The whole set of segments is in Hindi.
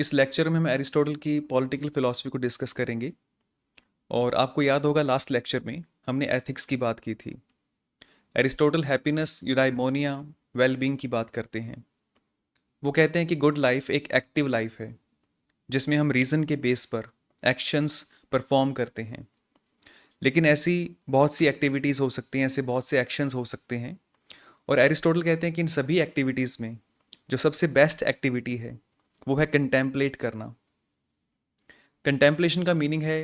इस लेक्चर में हम एरिस्टोटल की पॉलिटिकल फिलॉसफी को डिस्कस करेंगे। और आपको याद होगा लास्ट लेक्चर में हमने एथिक्स की बात की थी। एरिस्टोटल हैप्पीनेस, यूडाइमोनिया, वेलबींग की बात करते हैं। वो कहते हैं कि गुड लाइफ एक एक्टिव लाइफ है जिसमें हम रीज़न के बेस पर एक्शंस परफॉर्म करते हैं। लेकिन ऐसी बहुत सी एक्टिविटीज़ हो सकती हैं, ऐसे बहुत से एक्शंस हो सकते हैं। और एरिस्टोटल कहते हैं कि इन सभी एक्टिविटीज़ में जो सबसे बेस्ट एक्टिविटी है वो है कंटेम्पलेट करना। कंटेम्पलेशन का मीनिंग है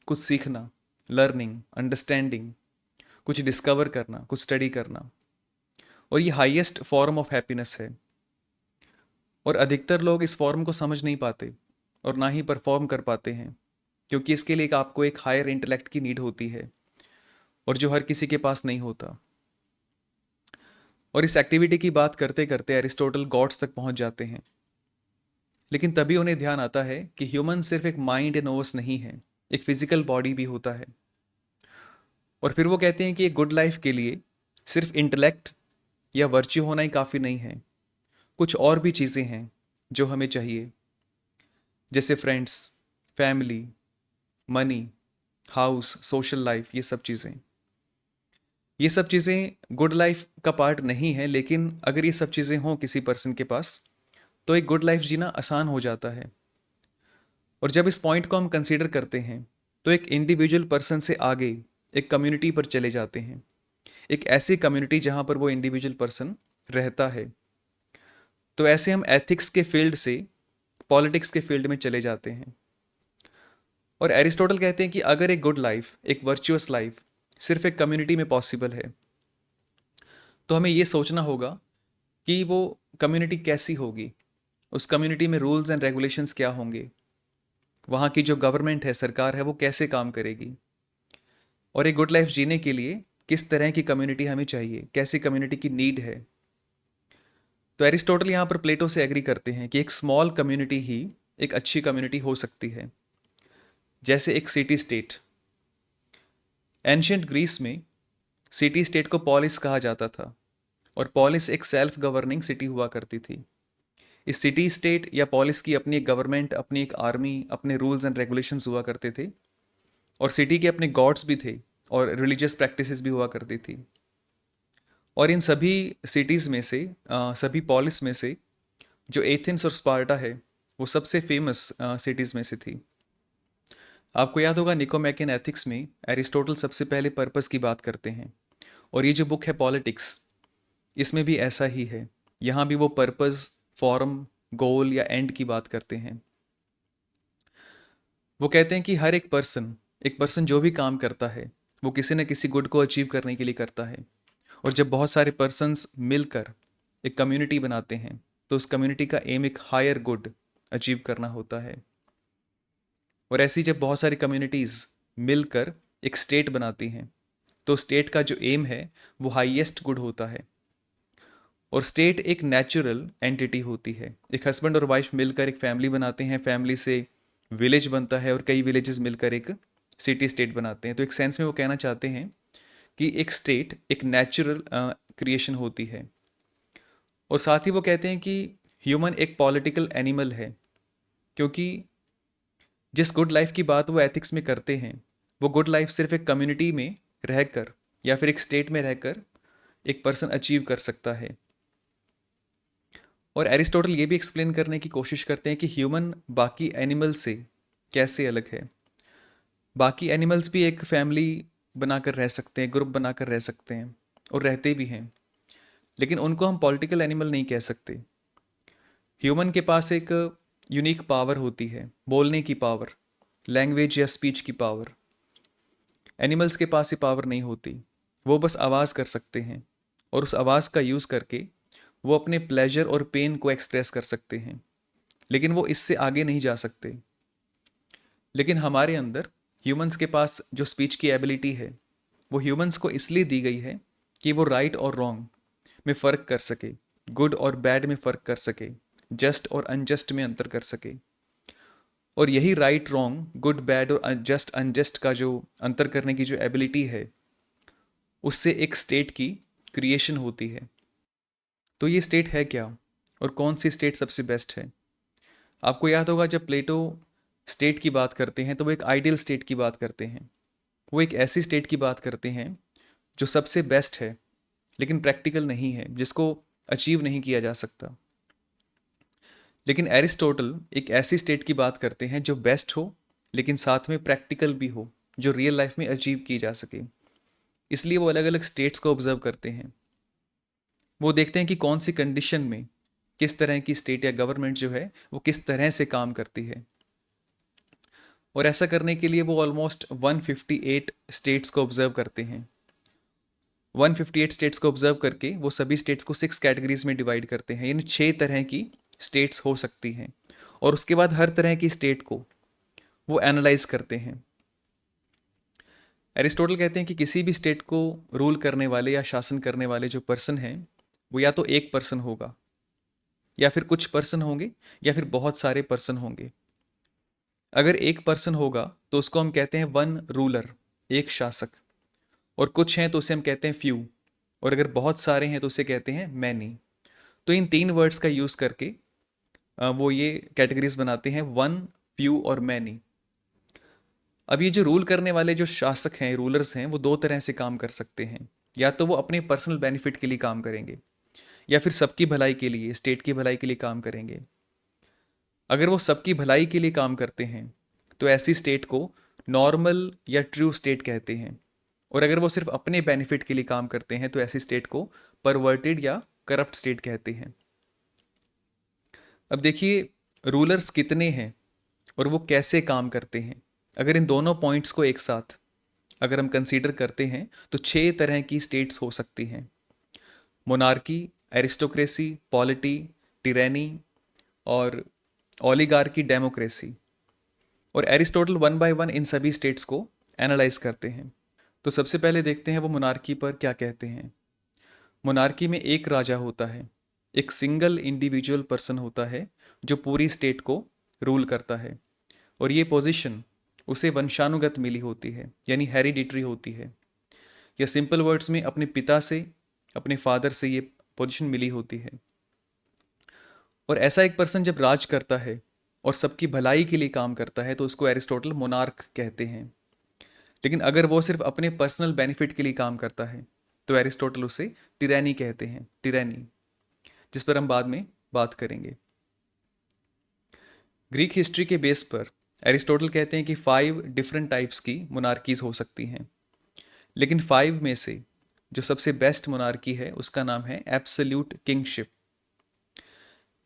कुछ सीखना, लर्निंग, अंडरस्टैंडिंग, कुछ डिस्कवर करना, कुछ स्टडी करना। और ये हाईएस्ट फॉर्म ऑफ हैप्पीनेस है। और अधिकतर लोग इस फॉर्म को समझ नहीं पाते और ना ही परफॉर्म कर पाते हैं, क्योंकि इसके लिए आपको एक हायर इंटेलेक्ट की नीड होती है और जो हर किसी के पास नहीं होता। और इस एक्टिविटी की बात करते करते एरिस्टोटल गॉड्स तक पहुंच जाते हैं। लेकिन तभी उन्हें ध्यान आता है कि ह्यूमन सिर्फ एक माइंड एंड नर्वस नहीं है, एक फिजिकल बॉडी भी होता है। और फिर वो कहते हैं कि एक गुड लाइफ के लिए सिर्फ इंटेलेक्ट या वर्च्यू होना ही काफ़ी नहीं है, कुछ और भी चीज़ें हैं जो हमें चाहिए, जैसे friends, family, money, house, social life. ये सब चीज़ें गुड लाइफ का पार्ट नहीं है, लेकिन अगर ये सब चीज़ें हों किसी पर्सन के पास तो एक गुड लाइफ जीना आसान हो जाता है। और जब इस पॉइंट को हम कंसीडर करते हैं तो एक इंडिविजुअल पर्सन से आगे एक कम्युनिटी पर चले जाते हैं, एक ऐसी कम्युनिटी जहाँ पर वो इंडिविजुअल पर्सन रहता है। तो ऐसे हम एथिक्स के फील्ड से पॉलिटिक्स के फील्ड में चले जाते हैं। और एरिस्टोटल कहते हैं कि अगर एक गुड लाइफ, एक वर्चुअस लाइफ सिर्फ एक कम्युनिटी में पॉसिबल है तो हमें ये सोचना होगा कि वो कम्युनिटी कैसी होगी, उस कम्युनिटी में रूल्स एंड रेगुलेशंस क्या होंगे, वहाँ की जो गवर्नमेंट है, सरकार है, वो कैसे काम करेगी, और एक गुड लाइफ जीने के लिए किस तरह की कम्युनिटी हमें चाहिए, कैसी कम्युनिटी की नीड है। तो एरिस्टोटल यहाँ पर प्लेटो से एग्री करते हैं कि एक स्मॉल कम्युनिटी ही एक अच्छी कम्युनिटी हो सकती है, जैसे एक सिटी स्टेट। एंशियंट ग्रीस में सिटी स्टेट को पॉलिस कहा जाता था और पॉलिस एक सेल्फ गवर्निंग सिटी हुआ करती थी। इस सिटी स्टेट या पॉलिस की अपनी एक गवर्नमेंट, अपनी एक आर्मी, अपने रूल्स एंड रेगुलेशंस हुआ करते थे और सिटी के अपने गॉड्स भी थे और रिलीजियस प्रैक्टिसेस भी हुआ करती थी। और इन सभी सिटीज़ में से सभी पॉलिस में से जो एथेंस और स्पार्टा है वो सबसे फेमस सिटीज़ में से थी। आपको याद होगा निकोमैकियन एथिक्स में एरिस्टोटल सबसे पहले पर्पस की बात करते हैं। और ये जो बुक है पॉलिटिक्स, इसमें भी ऐसा ही है। यहाँ भी वो पर्पस, फॉर्म, गोल या एंड की बात करते हैं। वो कहते हैं कि हर एक पर्सन जो भी काम करता है वो किसी न किसी गुड को अचीव करने के लिए करता है। और जब बहुत सारे पर्सन्स मिलकर एक कम्युनिटी बनाते हैं तो उस कम्युनिटी का एम एक हायर गुड अचीव करना होता है। और ऐसी जब बहुत सारी कम्युनिटीज़ मिलकर एक स्टेट बनाती हैं तो स्टेट का जो एम है वो हाईएस्ट गुड होता है। और स्टेट एक नेचुरल एंटिटी होती है। एक हस्बैंड और वाइफ मिलकर एक फैमिली बनाते हैं, फैमिली से विलेज बनता है और कई विलेजेस मिलकर एक सिटी स्टेट बनाते हैं। तो एक सेंस में वो कहना चाहते हैं कि एक स्टेट एक नेचुरल क्रिएशन होती है। और साथ ही वो कहते हैं कि ह्यूमन एक पॉलिटिकल एनिमल है, क्योंकि जिस गुड लाइफ की बात वो एथिक्स में करते हैं वो गुड लाइफ सिर्फ एक कम्युनिटी में रहकर या फिर एक स्टेट में रहकर एक पर्सन अचीव कर सकता है। और एरिस्टोटल ये भी एक्सप्लेन करने की कोशिश करते हैं कि ह्यूमन बाकी एनिमल से कैसे अलग है। बाकी एनिमल्स भी एक फैमिली बनाकर रह सकते हैं, ग्रुप बनाकर रह सकते हैं और रहते भी हैं, लेकिन उनको हम पॉलिटिकल एनिमल नहीं कह सकते। ह्यूमन के पास एक यूनिक पावर होती है, बोलने की पावर, लैंग्वेज या स्पीच की पावर। एनिमल्स के पास ये पावर नहीं होती। वो बस आवाज़ कर सकते हैं और उस आवाज़ का यूज़ करके वो अपने प्लेजर और पेन को एक्सप्रेस कर सकते हैं, लेकिन वो इससे आगे नहीं जा सकते। लेकिन हमारे अंदर ह्यूमंस के पास जो स्पीच की एबिलिटी है वो ह्यूमंस को इसलिए दी गई है कि वो राइट और रॉन्ग में फ़र्क कर सके, गुड और बैड में फ़र्क कर सके, जस्ट और अनजस्ट में अंतर कर सके। और यही राइट रॉन्ग, गुड बैड और जस्ट अनजस्ट का जो अंतर करने की जो एबिलिटी है उससे एक स्टेट की क्रिएशन होती है। तो ये स्टेट है क्या और कौन सी स्टेट सबसे बेस्ट है? आपको याद होगा जब प्लेटो स्टेट की बात करते हैं तो वो एक आइडियल स्टेट की बात करते हैं। वो एक ऐसी स्टेट की बात करते हैं जो सबसे बेस्ट है लेकिन प्रैक्टिकल नहीं है, जिसको अचीव नहीं किया जा सकता। लेकिन एरिस्टोटल एक ऐसी स्टेट की बात करते हैं जो बेस्ट हो लेकिन साथ में प्रैक्टिकल भी हो, जो रियल लाइफ में अचीव की जा सके। इसलिए वो अलग अलग स्टेट्स को ऑब्जर्व करते हैं। वो देखते हैं कि कौन सी कंडीशन में किस तरह की स्टेट या गवर्नमेंट जो है वो किस तरह से काम करती है। और ऐसा करने के लिए वो ऑलमोस्ट 158 स्टेट्स को ऑब्जर्व करते हैं। 158 स्टेट्स को ऑब्जर्व करके वो सभी स्टेट्स को 6 कैटेगरीज में डिवाइड करते हैं, यानी 6 तरह की स्टेट्स हो सकती हैं। और उसके बाद हर तरह की स्टेट को वो एनालाइज करते हैं। एरिस्टोटल कहते हैं कि किसी भी स्टेट को रूल करने वाले या शासन करने वाले जो पर्सन हैं वो या तो एक पर्सन होगा, या फिर कुछ पर्सन होंगे, या फिर बहुत सारे पर्सन होंगे। अगर एक पर्सन होगा तो उसको हम कहते हैं वन रूलर, एक शासक। और कुछ हैं तो उसे हम कहते हैं फ्यू। और अगर बहुत सारे हैं तो उसे कहते हैं मैनी। तो इन 3 वर्ड्स का यूज़ करके वो ये कैटेगरीज बनाते हैं, वन, फ्यू और मैनी। अब ये जो रूल करने वाले जो शासक हैं, रूलर्स हैं, वो 2 तरह से काम कर सकते हैं। या तो वो अपने पर्सनल बेनिफिट के लिए काम करेंगे, या फिर सबकी भलाई के लिए, स्टेट की भलाई के लिए काम करेंगे। अगर वो सबकी भलाई के लिए काम करते हैं तो ऐसी स्टेट को नॉर्मल या ट्रू स्टेट कहते हैं। और अगर वो सिर्फ अपने बेनिफिट के लिए काम करते हैं तो ऐसी स्टेट को परवर्टेड या करप्ट स्टेट कहते हैं। अब देखिए रूलर्स कितने हैं और वो कैसे काम करते हैं। अगर इन दोनों पॉइंट्स को एक साथ अगर हम कंसीडर करते हैं तो 6 तरह की स्टेट्स हो सकती हैं। मोनार्की, एरिस्टोक्रेसी, पॉलिटी, टिरैनी और ओलिगार्की, डेमोक्रेसी। और Aristotle one by one in सभी स्टेट्स को एनालाइज करते हैं। तो सबसे पहले देखते हैं वो मोनार्की पर क्या कहते हैं। मोनार्की में एक राजा होता है, एक सिंगल इंडिविजुअल पर्सन होता है जो पूरी स्टेट को रूल करता है। और ये पोजीशन उसे वंशानुगत मिली होती है, यानी हेरिडिटरी होती है। या सिंपल वर्ड्स में अपने पिता से, अपने फादर से ये पोजीशन मिली होती है। और ऐसा एक पर्सन जब राज करता है और सबकी भलाई के लिए काम करता है तो उसको एरिस्टोटल मोनार्क कहते हैं। लेकिन अगर वो सिर्फ अपने पर्सनल बेनिफिट के लिए काम करता है तो एरिस्टोटल उसे टिरैनी कहते हैं, टिरैनी, जिस पर हम बाद में बात करेंगे। ग्रीक हिस्ट्री के बेस पर एरिस्टोटल कहते हैं कि 5 डिफरेंट टाइप्स की मोनार्कीज हो सकती हैं। लेकिन 5 में से जो सबसे बेस्ट मोनार्की है उसका नाम है एब्सोल्यूट किंगशिप।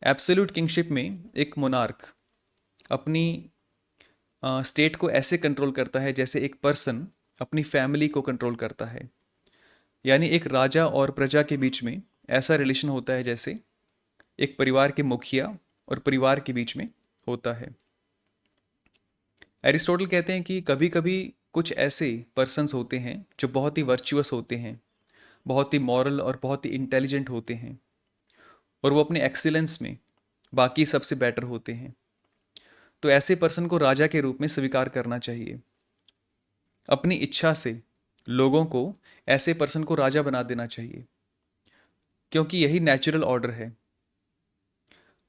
एब्सोल्यूट किंगशिप में एक मोनार्क अपनी स्टेट को ऐसे कंट्रोल करता है जैसे एक पर्सन अपनी फैमिली को कंट्रोल करता है। यानी एक राजा और प्रजा के बीच में ऐसा रिलेशन होता है जैसे एक परिवार के मुखिया और परिवार के बीच में होता है। एरिस्टोटल कहते हैं कि कभी कभी कुछ ऐसे पर्सन्स होते हैं जो बहुत ही वर्चुअस होते हैं, बहुत ही मॉरल और बहुत ही इंटेलिजेंट होते हैं, और वो अपने एक्सीलेंस में बाकी सबसे बेटर होते हैं। तो ऐसे पर्सन को राजा के रूप में स्वीकार करना चाहिए। अपनी इच्छा से लोगों को ऐसे पर्सन को राजा बना देना चाहिए, क्योंकि यही नेचुरल ऑर्डर है।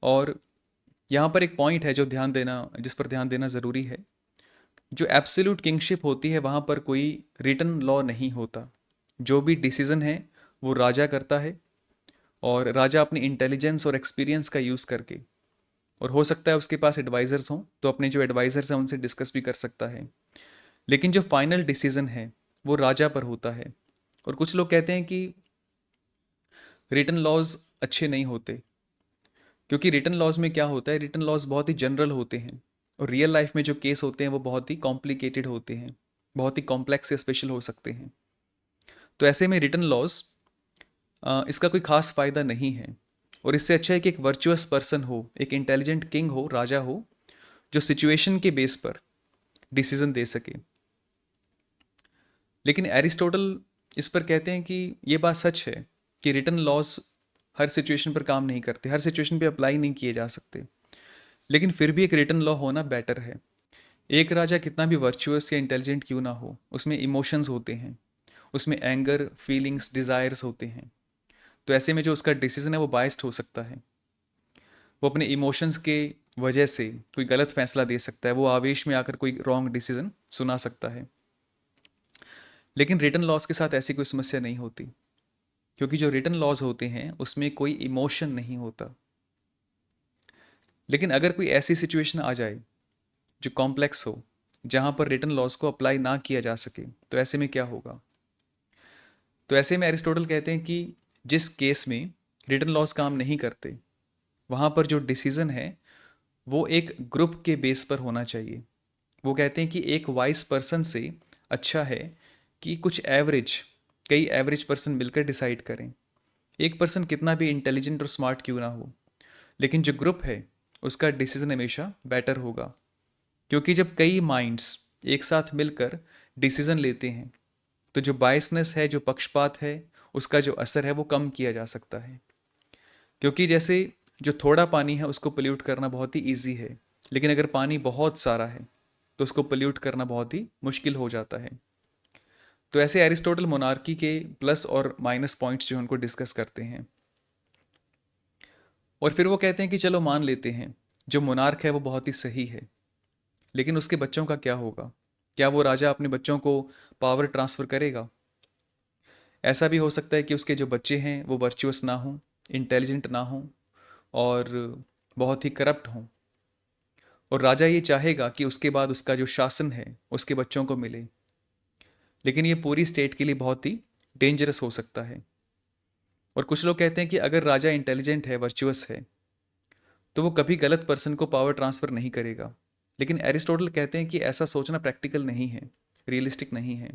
और यहाँ पर एक पॉइंट है जो जिस पर ध्यान देना ज़रूरी है। जो एब्सोल्यूट किंगशिप होती है वहाँ पर कोई रिटन लॉ नहीं होता। जो भी डिसीजन है वो राजा करता है, और राजा अपनी इंटेलिजेंस और एक्सपीरियंस का यूज़ करके, और हो सकता है उसके पास एडवाइज़र्स हों तो अपने जो एडवाइज़र्स हैं उनसे डिस्कस भी कर सकता है। लेकिन जो फाइनल डिसीजन है वो राजा पर होता है। और कुछ लोग कहते हैं कि रिटन लॉज अच्छे नहीं होते, क्योंकि रिटन लॉज में क्या होता है, रिटन लॉज बहुत ही जनरल होते हैं, और रियल लाइफ में जो केस होते हैं वो बहुत ही कॉम्प्लिकेटेड होते हैं, बहुत ही कॉम्प्लेक्स या स्पेशल हो सकते हैं। तो ऐसे में रिटन लॉज इसका कोई खास फ़ायदा नहीं है। और इससे अच्छा है कि एक वर्चुअस पर्सन हो, एक इंटेलिजेंट किंग हो, राजा हो, जो सिचुएशन के बेस पर डिसीजन दे सके। लेकिन एरिस्टोटल इस पर कहते हैं कि ये बात सच है कि रिटन लॉज हर सिचुएशन पर काम नहीं करते, हर सिचुएशन पे अप्लाई नहीं किए जा सकते। लेकिन फिर भी एक रिटन लॉ होना बेटर है। एक राजा कितना भी वर्चुअस या इंटेलिजेंट क्यों ना हो, उसमें इमोशंस होते हैं, उसमें एंगर, फीलिंग्स, डिज़ायर्स होते हैं। तो ऐसे में जो उसका डिसीजन है वो बायस्ड हो सकता है। वो अपने इमोशंस के वजह से कोई गलत फैसला दे सकता है, वो आवेश में आकर कोई रॉन्ग डिसीजन सुना सकता है। लेकिन रिटन लॉज के साथ ऐसी कोई समस्या नहीं होती, क्योंकि जो रिटन लॉज होते हैं उसमें कोई इमोशन नहीं होता। लेकिन अगर कोई ऐसी सिचुएशन आ जाए जो कॉम्प्लेक्स हो, जहाँ पर रिटन लॉज को अप्लाई ना किया जा सके, तो ऐसे में क्या होगा? तो ऐसे में एरिस्टोटल कहते हैं कि जिस केस में रिटन लॉज काम नहीं करते, वहाँ पर जो डिसीजन है वो एक ग्रुप के बेस पर होना चाहिए। वो कहते हैं कि एक वाइस पर्सन से अच्छा है कि कुछ एवरेज, कई एवरेज पर्सन मिलकर डिसाइड करें। एक पर्सन कितना भी इंटेलिजेंट और स्मार्ट क्यों ना हो, लेकिन जो ग्रुप है उसका डिसीजन हमेशा बेटर होगा। क्योंकि जब कई माइंड्स एक साथ मिलकर डिसीजन लेते हैं, तो जो बायसनेस है, जो पक्षपात है, उसका जो असर है वो कम किया जा सकता है। क्योंकि जैसे जो थोड़ा पानी है उसको पोल्यूट करना बहुत ही ईजी है, लेकिन अगर पानी बहुत सारा है तो उसको पोल्यूट करना बहुत ही मुश्किल हो जाता है। तो ऐसे एरिस्टोटल मोनार्की के प्लस और माइनस पॉइंट्स जो उनको डिस्कस करते हैं, और फिर वो कहते हैं कि चलो मान लेते हैं जो मोनार्क है वो बहुत ही सही है, लेकिन उसके बच्चों का क्या होगा? क्या वो राजा अपने बच्चों को पावर ट्रांसफ़र करेगा? ऐसा भी हो सकता है कि उसके जो बच्चे हैं वो वर्चुअस ना हों, इंटेलिजेंट ना हों, और बहुत ही करप्ट हों, और राजा ये चाहेगा कि उसके बाद उसका जो शासन है उसके बच्चों को मिले, लेकिन ये पूरी स्टेट के लिए बहुत ही डेंजरस हो सकता है। और कुछ लोग कहते हैं कि अगर राजा इंटेलिजेंट है, वर्चुअस है, तो वो कभी गलत पर्सन को पावर ट्रांसफ़र नहीं करेगा। लेकिन एरिस्टोटल कहते हैं कि ऐसा सोचना प्रैक्टिकल नहीं है, रियलिस्टिक नहीं है,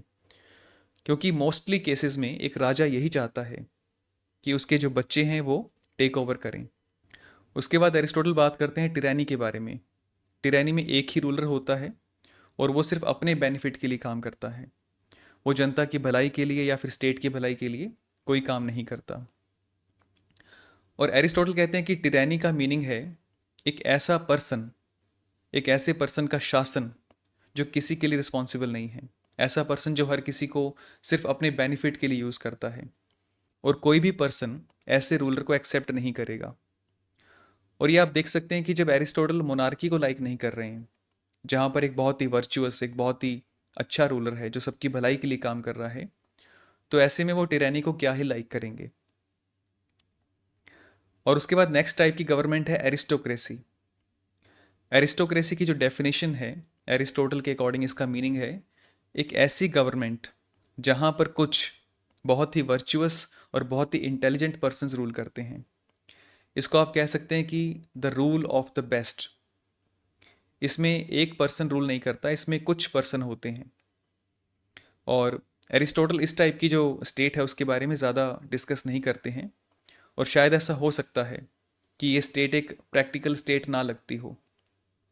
क्योंकि मोस्टली केसेस में एक राजा यही चाहता है कि उसके जो बच्चे हैं वो टेक ओवर करें। उसके बाद एरिस्टोटल बात करते हैं टिरैनी के बारे में। टिरैनी में एक ही रूलर होता है और वो सिर्फ अपने बेनिफिट के लिए काम करता है। वो जनता की भलाई के लिए या फिर स्टेट की भलाई के लिए कोई काम नहीं करता। और एरिस्टोटल कहते हैं कि टिरैनी का मीनिंग है एक ऐसा पर्सन, एक ऐसे पर्सन का शासन जो किसी के लिए रिस्पॉन्सिबल नहीं है, ऐसा पर्सन जो हर किसी को सिर्फ अपने बेनिफिट के लिए यूज़ करता है, और कोई भी पर्सन ऐसे रूलर को एक्सेप्ट नहीं करेगा। और ये आप देख सकते हैं कि जब एरिस्टोटल मोनार्की को लाइक नहीं कर रहे हैं, जहाँ पर एक बहुत ही वर्चुअस, एक बहुत ही अच्छा रूलर है जो सबकी भलाई के लिए काम कर रहा है, तो ऐसे में वो टिरैनी को क्या ही लाइक करेंगे। और उसके बाद नेक्स्ट टाइप की गवर्नमेंट है एरिस्टोक्रेसी। एरिस्टोक्रेसी की जो डेफिनेशन है एरिस्टोटल के अकॉर्डिंग, इसका मीनिंग है एक ऐसी गवर्नमेंट जहाँ पर कुछ बहुत ही वर्चुअस और बहुत ही इंटेलिजेंट पर्सन्स रूल करते हैं। इसको आप कह सकते हैं कि the rule of the best. इसमें एक पर्सन रूल नहीं करता, इसमें कुछ पर्सन होते हैं। और एरिस्टोटल इस टाइप की जो स्टेट है उसके बारे में ज़्यादा डिस्कस नहीं करते हैं, और शायद ऐसा हो सकता है कि ये स्टेट एक प्रैक्टिकल स्टेट ना लगती हो,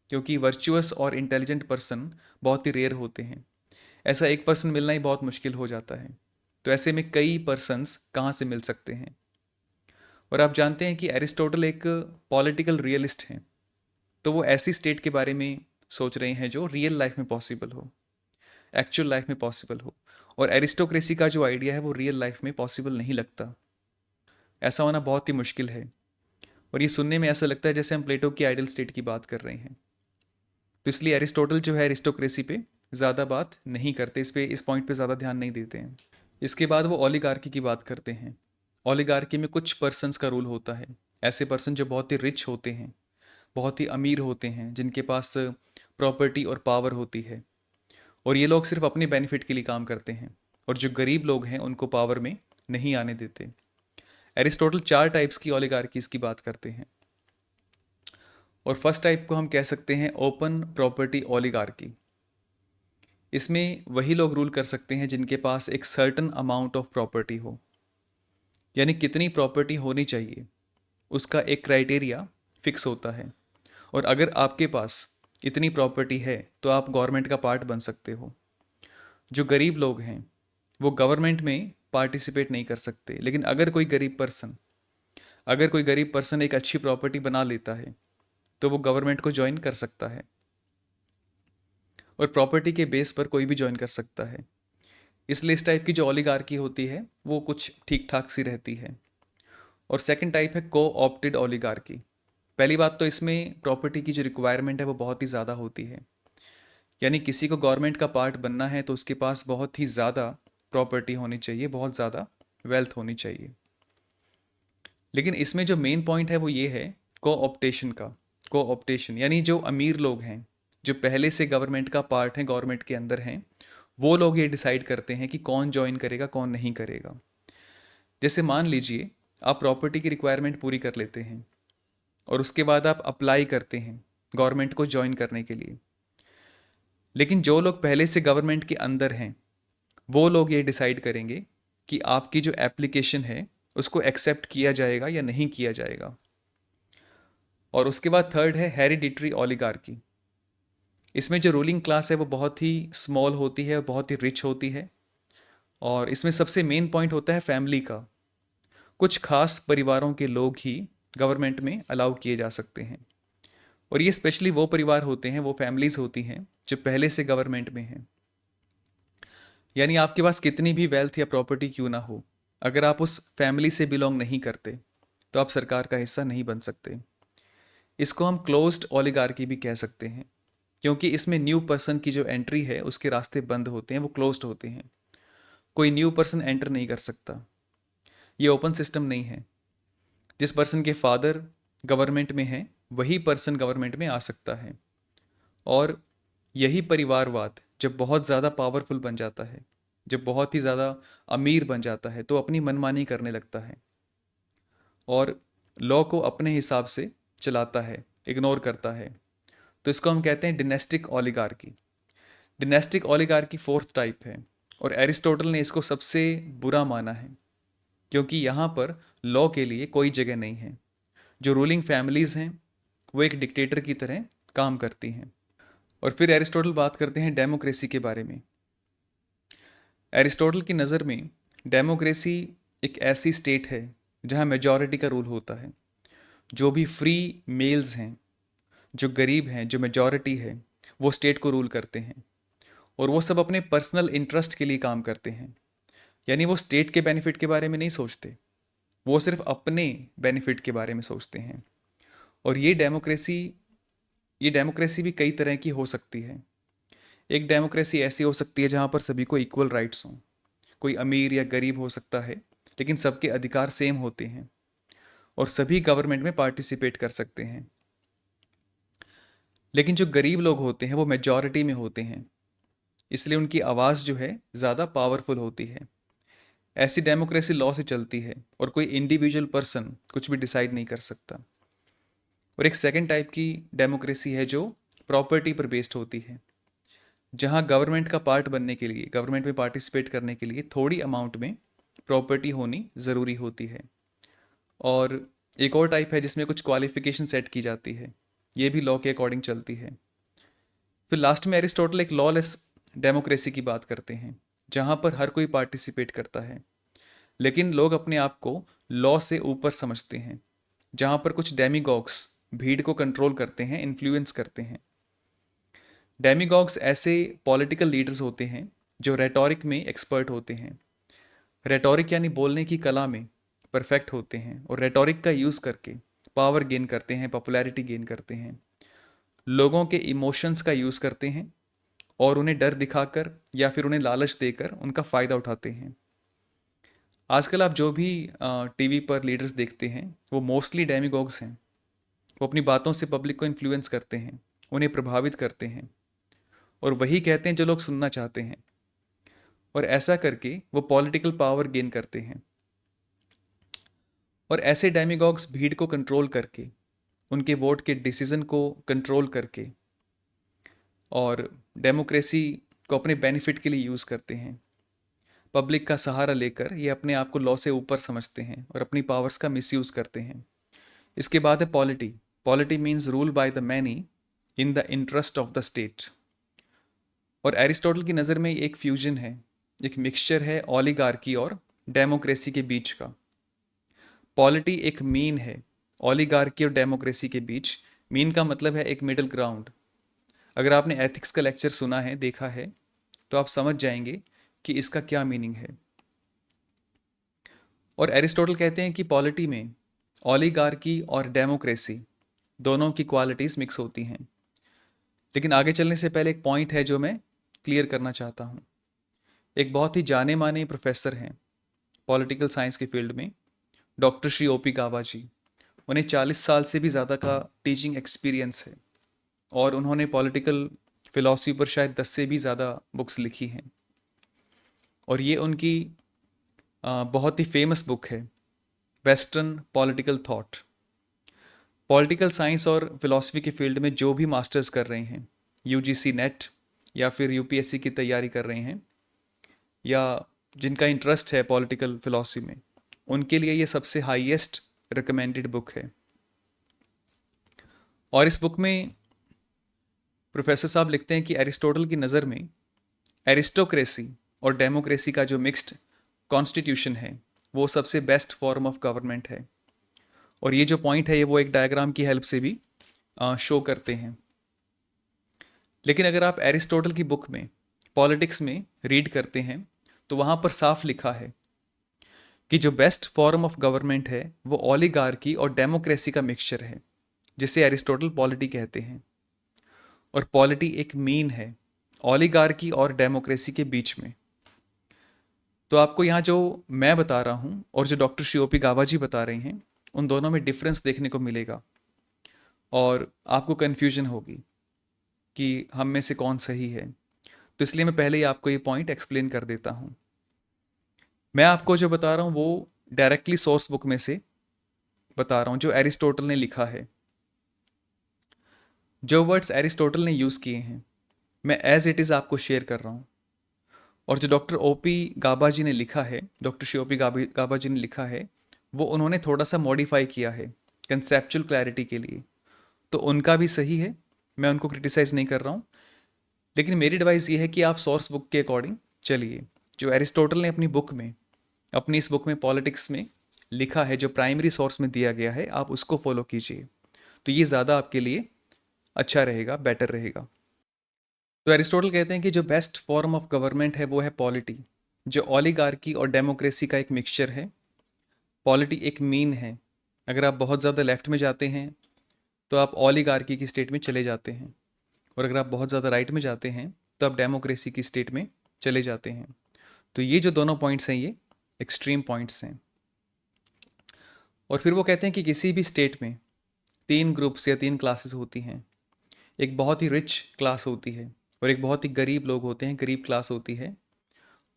क्योंकि वर्चुअस और इंटेलिजेंट पर्सन बहुत ही रेयर होते हैं। ऐसा एक पर्सन मिलना ही बहुत मुश्किल हो जाता है। तो ऐसे में कई पर्सन्स कहाँ से मिल सकते हैं? और आप जानते हैं कि एरिस्टोटल एक पॉलिटिकल रियलिस्ट हैं, तो वो ऐसी स्टेट के बारे में सोच रहे हैं जो रियल लाइफ में पॉसिबल हो, एक्चुअल लाइफ में पॉसिबल हो। और एरिस्टोक्रेसी का जो आइडिया है वो रियल लाइफ में पॉसिबल नहीं लगता, ऐसा होना बहुत ही मुश्किल है। और ये सुनने में ऐसा लगता है जैसे हम प्लेटो की आइडल स्टेट की बात कर रहे हैं। तो इसलिए एरिस्टोटल जो है एरिस्टोक्रेसी पे ज़्यादा बात नहीं करते, इस पॉइंट पे ज़्यादा ध्यान नहीं देते हैं। इसके बाद वो ओलिगार्की की बात करते हैं। ओलिगार्की में कुछ पर्सन्स का रूल होता है, ऐसे पर्सन जो बहुत ही रिच होते हैं, बहुत ही अमीर होते हैं, जिनके पास प्रॉपर्टी और पावर होती है, और ये लोग सिर्फ अपने बेनिफिट के लिए काम करते हैं, और जो गरीब लोग हैं उनको पावर में नहीं आने देते। एरिस्टोटल 4 टाइप्स की ओलिगार्कीज की बात करते हैं, और फर्स्ट टाइप को हम कह सकते हैं ओपन प्रॉपर्टी ओलिगार्की। इसमें वही लोग रूल कर सकते हैं जिनके पास एक सर्टन अमाउंट ऑफ प्रॉपर्टी हो, यानी कितनी प्रॉपर्टी होनी चाहिए उसका एक क्राइटेरिया फिक्स होता है। और अगर आपके पास इतनी प्रॉपर्टी है तो आप गवर्नमेंट का पार्ट बन सकते हो। जो गरीब लोग हैं वो गवर्नमेंट में पार्टिसिपेट नहीं कर सकते, लेकिन अगर कोई गरीब पर्सन एक अच्छी प्रॉपर्टी बना लेता है तो वो गवर्नमेंट को ज्वाइन कर सकता है, और प्रॉपर्टी के बेस पर कोई भी ज्वाइन कर सकता है। इसलिए इस टाइप की जो ओलिगार्की होती है वो कुछ ठीक ठाक सी रहती है। और सेकंड टाइप है को ऑप्टेड ओलिगार्की। पहली बात तो इसमें प्रॉपर्टी की जो रिक्वायरमेंट है वो बहुत ही ज़्यादा होती है। यानी किसी को गवर्नमेंट का पार्ट बनना है तो उसके पास बहुत ही ज़्यादा प्रॉपर्टी होनी चाहिए, बहुत ज़्यादा वेल्थ होनी चाहिए। लेकिन इसमें जो मेन पॉइंट है वो ये है कोऑप्टेशन का। कोऑप्टेशन यानी जो अमीर लोग हैं, जो पहले से गवर्नमेंट का पार्ट है, गवर्नमेंट के अंदर हैं, वो लोग ये डिसाइड करते हैं कि कौन ज्वाइन करेगा कौन नहीं करेगा। जैसे मान लीजिए आप प्रॉपर्टी की रिक्वायरमेंट पूरी कर लेते हैं और उसके बाद आप अप्लाई करते हैं गवर्नमेंट को ज्वाइन करने के लिए। लेकिन जो लोग पहले से गवर्नमेंट के अंदर हैं वो लोग ये डिसाइड करेंगे कि आपकी जो एप्लीकेशन है उसको एक्सेप्ट किया जाएगा या नहीं किया जाएगा। और उसके बाद थर्ड है हेरिडिटरी ओलिगार्की। इसमें जो रूलिंग क्लास है वो बहुत ही स्मॉल होती है, बहुत ही रिच होती है, और इसमें सबसे मेन पॉइंट होता है फैमिली का। कुछ खास परिवारों के लोग ही गवर्नमेंट में अलाउ किए जा सकते हैं, और ये स्पेशली वो परिवार होते हैं, वो फैमिलीज होती हैं जो पहले से गवर्नमेंट में हैं। यानी आपके पास कितनी भी वेल्थ या प्रॉपर्टी क्यों ना हो, अगर आप उस फैमिली से बिलोंग नहीं करते तो आप सरकार का हिस्सा नहीं बन सकते। इसको हम क्लोज्ड ओलिगार्की भी कह सकते हैं, क्योंकि इसमें न्यू पर्सन की जो एंट्री है उसके रास्ते बंद होते हैं, वो क्लोज्ड होते हैं। कोई न्यू पर्सन एंटर नहीं कर सकता। ये ओपन सिस्टम नहीं है। जिस पर्सन के फादर गवर्नमेंट में है वही पर्सन गवर्नमेंट में आ सकता है। और यही परिवारवाद जब बहुत ज़्यादा पावरफुल बन जाता है, जब बहुत ही ज़्यादा अमीर बन जाता है, तो अपनी मनमानी करने लगता है और लॉ को अपने हिसाब से चलाता है, इग्नोर करता है। तो इसको हम कहते हैं डिनेस्टिक ओलिगार्की। डिनेस्टिक ओलिगार्की फोर्थ टाइप है, और एरिस्टोटल ने इसको सबसे बुरा माना है, क्योंकि यहाँ पर लॉ के लिए कोई जगह नहीं है। जो रूलिंग फैमिलीज़ हैं वो एक डिक्टेटर की तरह काम करती हैं। और फिर एरिस्टोटल बात करते हैं डेमोक्रेसी के बारे में। एरिस्टोटल की नज़र में डेमोक्रेसी एक ऐसी स्टेट है जहाँ मेजॉरिटी का रूल होता है। जो भी फ्री मेल्स हैं, जो गरीब हैं, जो मेजॉरिटी है, वो स्टेट को रूल करते हैं, और वो सब अपने पर्सनल इंटरेस्ट के लिए काम करते हैं। यानी वो स्टेट के बेनिफिट के बारे में नहीं सोचते, वो सिर्फ अपने बेनिफिट के बारे में सोचते हैं। और ये डेमोक्रेसी भी कई तरह की हो सकती है। एक डेमोक्रेसी ऐसी हो सकती है जहाँ पर सभी को इक्वल राइट्स हों। कोई अमीर या गरीब हो सकता है, लेकिन सबके अधिकार सेम होते हैं और सभी गवर्नमेंट में पार्टिसिपेट कर सकते हैं। लेकिन जो गरीब लोग होते हैं वो मेजॉरिटी में होते हैं, इसलिए उनकी आवाज़ जो है ज़्यादा पावरफुल होती है। ऐसी डेमोक्रेसी लॉ से चलती है और कोई इंडिविजुअल पर्सन कुछ भी डिसाइड नहीं कर सकता। और एक सेकंड टाइप की डेमोक्रेसी है जो प्रॉपर्टी पर बेस्ड होती है, जहां गवर्नमेंट का पार्ट बनने के लिए, गवर्नमेंट में पार्टिसिपेट करने के लिए थोड़ी अमाउंट में प्रॉपर्टी होनी ज़रूरी होती है। और एक और टाइप है जिसमें कुछ क्वालिफिकेशन सेट की जाती है, ये भी लॉ के अकॉर्डिंग चलती है। फिर लास्ट में एरिस्टोटल एक लॉलेस डेमोक्रेसी की बात करते हैं, जहाँ पर हर कोई पार्टिसिपेट करता है, लेकिन लोग अपने आप को लॉ से ऊपर समझते हैं, जहाँ पर कुछ डेमीगॉग्स भीड़ को कंट्रोल करते हैं, इन्फ्लुएंस करते हैं। डेमीगॉग्स ऐसे पॉलिटिकल लीडर्स होते हैं जो रेटोरिक में एक्सपर्ट होते हैं। रेटोरिक यानी बोलने की कला में परफेक्ट होते हैं, और रेटोरिक का यूज़ करके पावर गेन करते हैं, पॉपुलैरिटी गेन करते हैं, लोगों के इमोशंस का यूज़ करते हैं, और उन्हें डर दिखाकर या फिर उन्हें लालच देकर उनका फ़ायदा उठाते हैं। आजकल आप जो भी टीवी पर लीडर्स देखते हैं वो मोस्टली डेमीगॉग्स हैं। वो अपनी बातों से पब्लिक को इन्फ्लुएंस करते हैं, उन्हें प्रभावित करते हैं, और वही कहते हैं जो लोग सुनना चाहते हैं, और ऐसा करके वो पॉलिटिकल पावर गेन करते हैं। और ऐसे डेमीगॉग्स भीड़ को कंट्रोल करके, उनके वोट के डिसीजन को कंट्रोल करके, और डेमोक्रेसी को अपने बेनिफिट के लिए यूज़ करते हैं। पब्लिक का सहारा लेकर ये अपने आप को लॉ से ऊपर समझते हैं और अपनी पावर्स का मिसयूज़ करते हैं। इसके बाद है polity. Polity means rule by the many in the interest of the state. और एरिस्टोटल की नज़र में एक फ्यूजन है, एक मिक्सचर है ओलिगार्की और डेमोक्रेसी के बीच का। पॉलिटी एक मीन है ओलिगार्की और डेमोक्रेसी के बीच। मीन का मतलब है एक मिडिल ग्राउंड। अगर आपने एथिक्स का लेक्चर सुना है, देखा है, तो आप समझ जाएंगे कि इसका क्या मीनिंग है। और एरिस्टोटल कहते हैं कि पॉलिटी में ओलिगार्की और डेमोक्रेसी दोनों की क्वालिटीज़ मिक्स होती हैं। लेकिन आगे चलने से पहले एक पॉइंट है जो मैं क्लियर करना चाहता हूँ। एक बहुत ही जाने माने प्रोफेसर हैं पॉलिटिकल साइंस के फील्ड में, डॉक्टर श्री ओ पी गाबा जी। उन्हें 40 साल से भी ज़्यादा का टीचिंग एक्सपीरियंस है और उन्होंने पॉलिटिकल फिलॉसफी पर शायद 10 से भी ज़्यादा बुक्स लिखी हैं। और ये उनकी बहुत ही फेमस बुक है, western political thought. Political science और फिलॉसफी के फील्ड में जो भी मास्टर्स कर रहे हैं, यूजीसी नेट या फिर यूपीएससी की तैयारी कर रहे हैं, या जिनका इंटरेस्ट है पॉलिटिकल फिलॉसफी में, उनके लिए ये सबसे हाईएस्ट रिकमेंडेड बुक है। और इस बुक में प्रोफेसर साहब लिखते हैं कि एरिस्टोटल की नज़र में एरिस्टोक्रेसी और डेमोक्रेसी का जो मिक्स्ड कॉन्स्टिट्यूशन है वो सबसे बेस्ट फॉर्म ऑफ गवर्नमेंट है। और ये जो पॉइंट है ये वो एक डायग्राम की हेल्प से भी शो करते हैं। लेकिन अगर आप एरिस्टोटल की बुक में पॉलिटिक्स में रीड करते हैं तो वहाँ पर साफ लिखा है कि जो बेस्ट फॉर्म ऑफ गवर्नमेंट है वो ओलिगार्की और डेमोक्रेसी का मिक्सचर है, जिसे एरिस्टोटल पॉलिटी कहते हैं। और पॉलिटी एक मीन है ओलिगार्की और डेमोक्रेसी के बीच में। तो आपको यहाँ जो मैं बता रहा हूँ और जो डॉक्टर श्री ओ पी गाबा जी बता रहे हैं, उन दोनों में डिफरेंस देखने को मिलेगा और आपको कन्फ्यूजन होगी कि हम में से कौन सही है। तो इसलिए मैं पहले ही आपको ये पॉइंट एक्सप्लेन कर देता हूँ। मैं आपको जो बता रहा हूँ वो डायरेक्टली सोर्स बुक में से बता रहा हूँ जो एरिस्टोटल ने लिखा है। जो वर्ड्स एरिस्टोटल ने यूज़ किए हैं मैं एज इट इज़ आपको शेयर कर रहा हूँ। और जो डॉक्टर ओ पी गाबा जी ने लिखा है, डॉक्टर श्री ओ पी गाबा जी ने लिखा है, वो उन्होंने थोड़ा सा मॉडिफाई किया है कंसेप्चुअल क्लैरिटी के लिए। तो उनका भी सही है, मैं उनको क्रिटिसाइज़ नहीं कर रहा हूँ। लेकिन मेरी एडवाइस ये है कि आप सोर्स बुक के अकॉर्डिंग चलिए। जो एरिस्टोटल ने अपनी बुक में, अपनी इस बुक में पॉलिटिक्स में लिखा है, जो प्राइमरी सोर्स में दिया गया है, आप उसको फॉलो कीजिए। तो ये ज़्यादा आपके लिए अच्छा रहेगा, बेटर रहेगा। तो एरिस्टोटल कहते हैं कि जो बेस्ट फॉर्म ऑफ गवर्नमेंट है वो है पॉलिटी, जो ओलिगार्की और डेमोक्रेसी का एक मिक्सचर है। पॉलिटी एक मीन है। अगर आप बहुत ज़्यादा लेफ्ट में जाते हैं तो आप ओलिगार्की की स्टेट में चले जाते हैं, और अगर आप बहुत ज़्यादा राइट में जाते हैं तो आप डेमोक्रेसी की स्टेट में चले जाते हैं। तो ये जो दोनों पॉइंट्स हैं ये एक्सट्रीम पॉइंट्स हैं। और फिर वो कहते हैं कि किसी भी स्टेट में 3 ग्रुप्स या 3 क्लासेस होती हैं। एक बहुत ही रिच क्लास होती है और एक बहुत ही गरीब लोग होते हैं, गरीब क्लास होती है,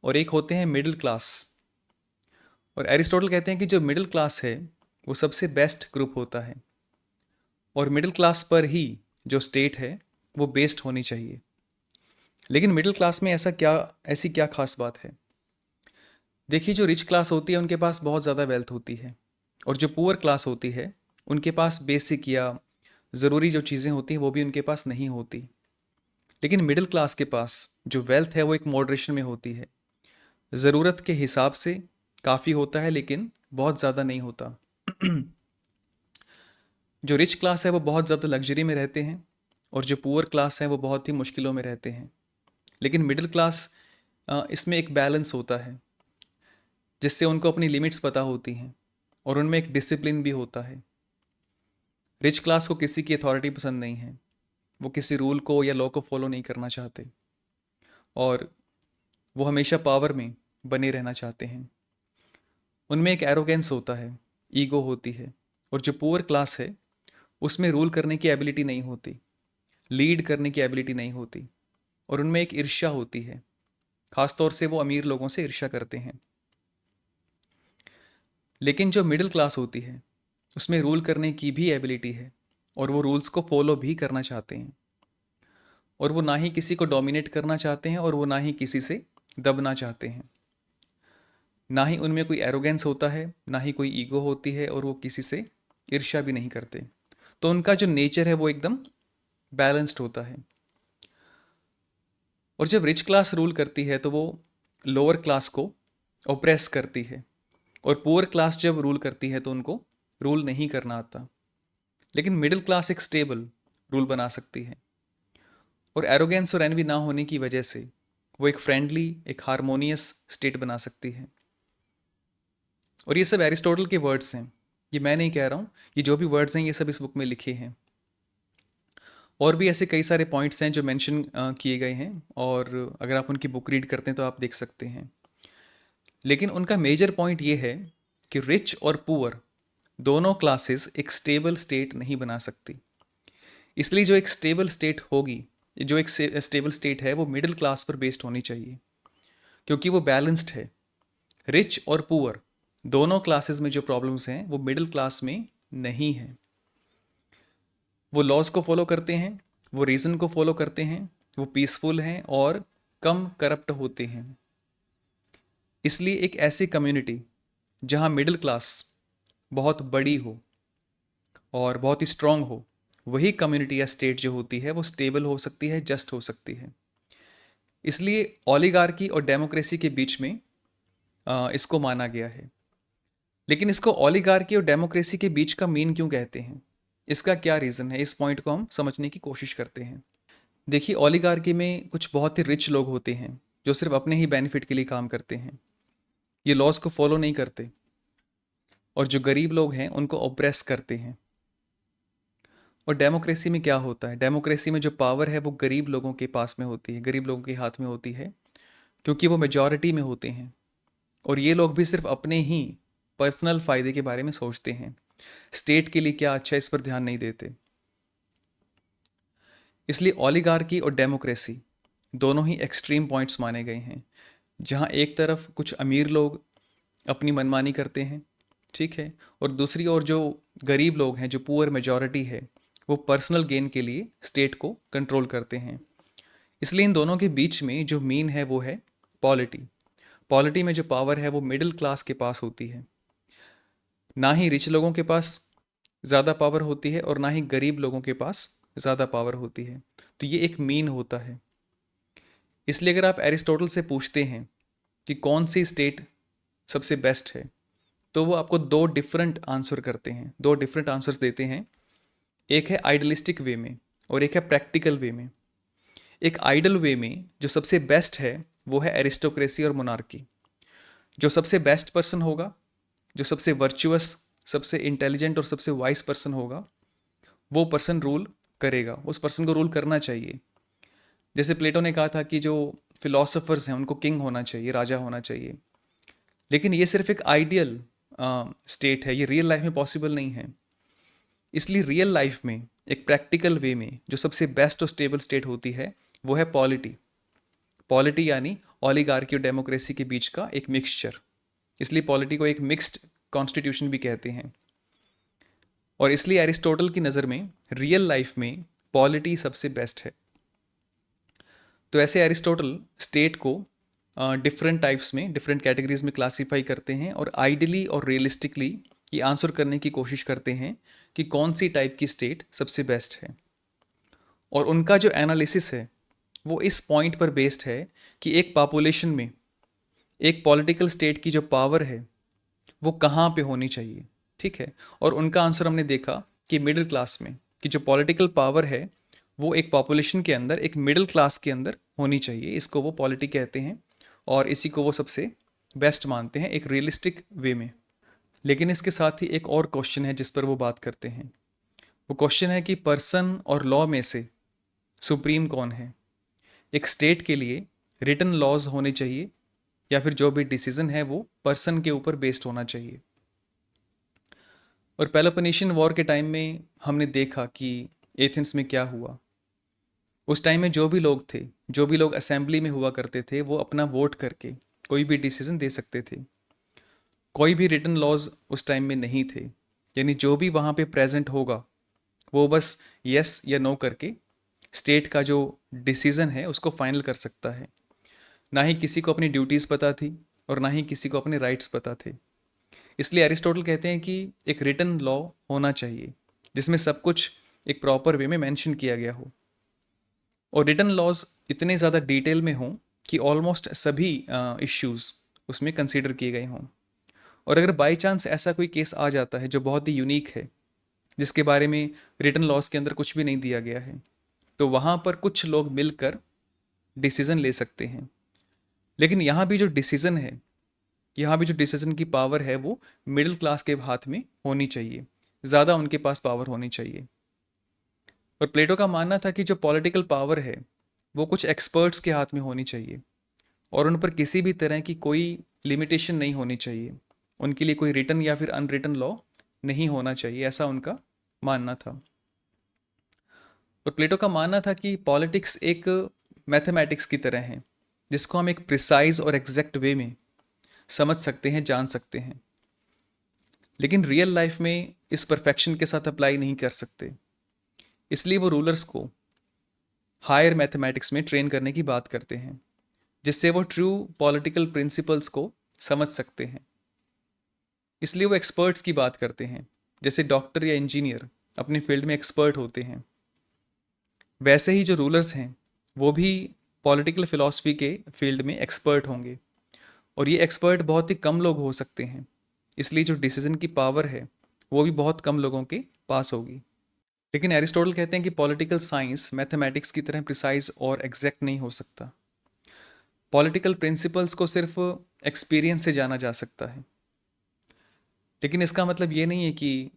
और एक होते हैं मिडिल क्लास। और एरिस्टोटल कहते हैं कि जो मिडिल क्लास है वो सबसे बेस्ट ग्रुप होता है, और मिडिल क्लास पर ही जो स्टेट है वो बेस्ड होनी चाहिए। लेकिन मिडिल क्लास में ऐसी क्या खास बात है? देखिए, जो रिच क्लास होती है उनके पास बहुत ज़्यादा वेल्थ होती है, और जो पुअर क्लास होती है उनके पास बेसिक या ज़रूरी जो चीज़ें होती हैं वो भी उनके पास नहीं होती। लेकिन मिडिल क्लास के पास जो वेल्थ है वो एक मॉडरेशन में होती है, ज़रूरत के हिसाब से काफ़ी होता है लेकिन बहुत ज़्यादा नहीं होता। जो रिच क्लास है वो बहुत ज़्यादा लग्जरी में रहते हैं, और जो पुअर क्लास है वो बहुत ही मुश्किलों में रहते हैं। लेकिन मिडिल क्लास, इसमें एक बैलेंस होता है जिससे उनको अपनी लिमिट्स पता होती हैं, और उनमें एक डिसिप्लिन भी होता है। रिच क्लास को किसी की अथॉरिटी पसंद नहीं है, वो किसी रूल को या लॉ को फॉलो नहीं करना चाहते, और वो हमेशा पावर में बने रहना चाहते हैं। उनमें एक एरोगेंस होता है, ईगो होती है। और जो पुअर क्लास है उसमें रूल करने की एबिलिटी नहीं होती, लीड करने की एबिलिटी नहीं होती, और उनमें एक ईर्ष्या होती है। खासतौर से वो अमीर लोगों से ईर्ष्या करते हैं। लेकिन जो मिडिल क्लास होती है उसमें रूल करने की भी एबिलिटी है, और वो रूल्स को फॉलो भी करना चाहते हैं, और वो ना ही किसी को डोमिनेट करना चाहते हैं और वो ना ही किसी से दबना चाहते हैं। ना ही उनमें कोई एरोगेंस होता है, ना ही कोई ईगो होती है, और वो किसी से ईर्ष्या भी नहीं करते। तो उनका जो नेचर है वो एकदम बैलेंस्ड होता है। और जब रिच क्लास रूल करती है तो वो लोअर क्लास को ओप्रेस करती है, और पुअर क्लास जब रूल करती है तो उनको रूल नहीं करना आता। लेकिन मिडिल क्लास एक स्टेबल रूल बना सकती है, और एरोगेंस और एनवी ना होने की वजह से वो एक फ्रेंडली, एक हारमोनियस स्टेट बना सकती है। और ये सब एरिस्टोटल के वर्ड्स हैं, ये मैं नहीं कह रहा हूँ, ये जो भी वर्ड्स हैं ये सब इस बुक में लिखे हैं। और भी ऐसे कई सारे पॉइंट्स हैं जो मेंशन किए गए हैं, और अगर आप उनकी बुक रीड करते हैं तो आप देख सकते हैं। लेकिन उनका मेजर पॉइंट ये है कि रिच और पुअर दोनों क्लासेस एक स्टेबल स्टेट नहीं बना सकती। इसलिए जो एक स्टेबल स्टेट होगी, जो एक स्टेबल स्टेट है, वो मिडिल क्लास पर बेस्ड होनी चाहिए, क्योंकि वो बैलेंस्ड है। रिच और पुअर दोनों क्लासेस में जो प्रॉब्लम्स हैं वो मिडिल क्लास में नहीं हैं। वो लॉज को फॉलो करते हैं, वो रीज़न को फॉलो करते हैं, वो पीसफुल हैं और कम करप्ट होते हैं। इसलिए एक ऐसी कम्युनिटी जहाँ मिडिल क्लास बहुत बड़ी हो और बहुत ही स्ट्रांग हो, वही कम्युनिटी या स्टेट जो होती है वो स्टेबल हो सकती है, जस्ट हो सकती है। इसलिए ओलिगार्की और डेमोक्रेसी के बीच में इसको माना गया है। लेकिन इसको ओलिगार्की और डेमोक्रेसी के बीच का मीन क्यों कहते हैं, इसका क्या रीज़न है, इस पॉइंट को हम समझने की कोशिश करते हैं। देखिए, ओलिगार्की में कुछ बहुत ही रिच लोग होते हैं जो सिर्फ अपने ही बेनिफिट के लिए काम करते हैं, ये लॉज को फॉलो नहीं करते, और जो गरीब लोग हैं उनको ऑप्रेस करते हैं। और डेमोक्रेसी में क्या होता है, डेमोक्रेसी में जो पावर है वो गरीब लोगों के पास में होती है, गरीब लोगों के हाथ में होती है, क्योंकि वो मेजॉरिटी में होते हैं, और ये लोग भी सिर्फ अपने ही पर्सनल फ़ायदे के बारे में सोचते हैं, स्टेट के लिए क्या अच्छा इस पर ध्यान नहीं देते। इसलिए ओलिगार्की और डेमोक्रेसी दोनों ही एक्सट्रीम पॉइंट्स माने गए हैं, जहाँ एक तरफ कुछ अमीर लोग अपनी मनमानी करते हैं, ठीक है, और दूसरी ओर जो गरीब लोग हैं, जो पुअर मेजॉरिटी है, वो पर्सनल गेन के लिए स्टेट को कंट्रोल करते हैं। इसलिए इन दोनों के बीच में जो मीन है वो है पॉलिटी। पॉलिटी में जो पावर है वो मिडिल क्लास के पास होती है, ना ही रिच लोगों के पास ज़्यादा पावर होती है और ना ही गरीब लोगों के पास ज़्यादा पावर होती है। तो ये एक मीन होता है। इसलिए अगर आप एरिस्टोटल से पूछते हैं कि कौन सी स्टेट सबसे बेस्ट है, तो वो आपको दो डिफरेंट आंसर करते हैं, दो डिफरेंट आंसर्स देते हैं। एक है आइडलिस्टिक वे में और एक है प्रैक्टिकल वे में। एक आइडल वे में जो सबसे बेस्ट है वो है एरिस्टोक्रेसी और मोनार्की। जो सबसे बेस्ट पर्सन होगा, जो सबसे वर्चुअस, सबसे इंटेलिजेंट और सबसे वाइस पर्सन होगा, वो पर्सन रूल करेगा, उस पर्सन को रूल करना चाहिए। जैसे प्लेटो ने कहा था कि जो फिलोसोफर्स हैं उनको किंग होना चाहिए, राजा होना चाहिए। लेकिन ये सिर्फ एक आइडियल स्टेट है, ये रियल लाइफ में पॉसिबल नहीं है। इसलिए रियल लाइफ में एक प्रैक्टिकल वे में जो सबसे बेस्ट और स्टेबल स्टेट होती है वो है पॉलिटी। पॉलिटी यानी ओलिगार्की और डेमोक्रेसी के बीच का एक मिक्सचर। इसलिए पॉलिटी को एक मिक्स्ड कॉन्स्टिट्यूशन भी कहते हैं। और इसलिए एरिस्टोटल की नज़र में रियल लाइफ में पॉलिटी सबसे बेस्ट है। तो ऐसे एरिस्टोटल स्टेट को डिफरेंट टाइप्स में, डिफरेंट कैटेगरीज में क्लासीफाई करते हैं, और आइडियली और रियलिस्टिकली ये आंसर करने की कोशिश करते हैं कि कौन सी टाइप की स्टेट सबसे बेस्ट है। और उनका जो एनालिसिस है वो इस पॉइंट पर बेस्ड है कि एक पॉपुलेशन में एक पॉलिटिकल स्टेट की जो पावर है वो कहाँ पे होनी चाहिए, ठीक है। और उनका आंसर हमने देखा कि मिडिल क्लास में, कि जो पॉलिटिकल पावर है वो एक पॉपुलेशन के अंदर, एक मिडिल क्लास के अंदर होनी चाहिए। इसको वो पॉलिटी कहते हैं और इसी को वो सबसे बेस्ट मानते हैं एक रियलिस्टिक वे में। लेकिन इसके साथ ही एक और क्वेश्चन है जिस पर वो बात करते हैं। वो क्वेश्चन है कि पर्सन और लॉ में से सुप्रीम कौन है। एक स्टेट के लिए रिटन लॉज होने चाहिए या फिर जो भी डिसीजन है वो पर्सन के ऊपर बेस्ड होना चाहिए। और पेलोपोनेशियन वॉर के टाइम में हमने देखा कि एथेंस में क्या हुआ। उस टाइम में जो भी लोग थे, जो भी लोग असेंबली में हुआ करते थे, वो अपना वोट करके कोई भी डिसीजन दे सकते थे। कोई भी रिटन लॉज उस टाइम में नहीं थे, यानी जो भी वहाँ पे प्रेजेंट होगा वो बस यस या नो करके स्टेट का जो डिसीजन है उसको फाइनल कर सकता है। ना ही किसी को अपनी ड्यूटीज़ पता थी और ना ही किसी को अपने राइट्स पता थे। इसलिए एरिस्टोटल कहते हैं कि एक रिटन लॉ होना चाहिए जिसमें सब कुछ एक प्रॉपर वे में मेंशन किया गया हो, और रिटन लॉज इतने ज़्यादा डिटेल में हों कि ऑलमोस्ट सभी इश्यूज़ उसमें कंसीडर किए गए हों। और अगर बाई चांस ऐसा कोई केस आ जाता है जो बहुत ही यूनिक है, जिसके बारे में रिटन लॉज के अंदर कुछ भी नहीं दिया गया है, तो वहाँ पर कुछ लोग मिलकर डिसीज़न ले सकते हैं। लेकिन यहाँ भी जो डिसीज़न है, यहाँ भी जो डिसीज़न की पावर है वो मिडिल क्लास के हाथ में होनी चाहिए, ज़्यादा उनके पास पावर होनी चाहिए। और प्लेटो का मानना था कि जो पॉलिटिकल पावर है वो कुछ एक्सपर्ट्स के हाथ में होनी चाहिए और उन पर किसी भी तरह की कोई लिमिटेशन नहीं होनी चाहिए, उनके लिए कोई रिटन या फिर अनरिटन लॉ नहीं होना चाहिए, ऐसा उनका मानना था। और प्लेटो का मानना था कि पॉलिटिक्स एक मैथमेटिक्स की तरह है जिसको हम एक प्रिसाइज और एग्जैक्ट वे में समझ सकते हैं, जान सकते हैं, लेकिन रियल लाइफ में इस परफेक्शन के साथ अप्लाई नहीं कर सकते। इसलिए वो रूलर्स को हायर मैथमेटिक्स में ट्रेन करने की बात करते हैं जिससे वो ट्रू पॉलिटिकल प्रिंसिपल्स को समझ सकते हैं। इसलिए वो एक्सपर्ट्स की बात करते हैं, जैसे डॉक्टर या इंजीनियर अपने फील्ड में एक्सपर्ट होते हैं, वैसे ही जो रूलर्स हैं वो भी पॉलिटिकल फिलॉसफी के फील्ड में एक्सपर्ट होंगे। और ये एक्सपर्ट बहुत ही कम लोग हो सकते हैं, इसलिए जो डिसीजन की पावर है वो भी बहुत कम लोगों के पास होगी। लेकिन एरिस्टोटल कहते हैं कि पॉलिटिकल साइंस मैथमेटिक्स की तरह प्रिसाइज और एग्जैक्ट नहीं हो सकता। पॉलिटिकल प्रिंसिपल्स को सिर्फ एक्सपीरियंस से जाना जा सकता है, लेकिन इसका मतलब ये नहीं है कि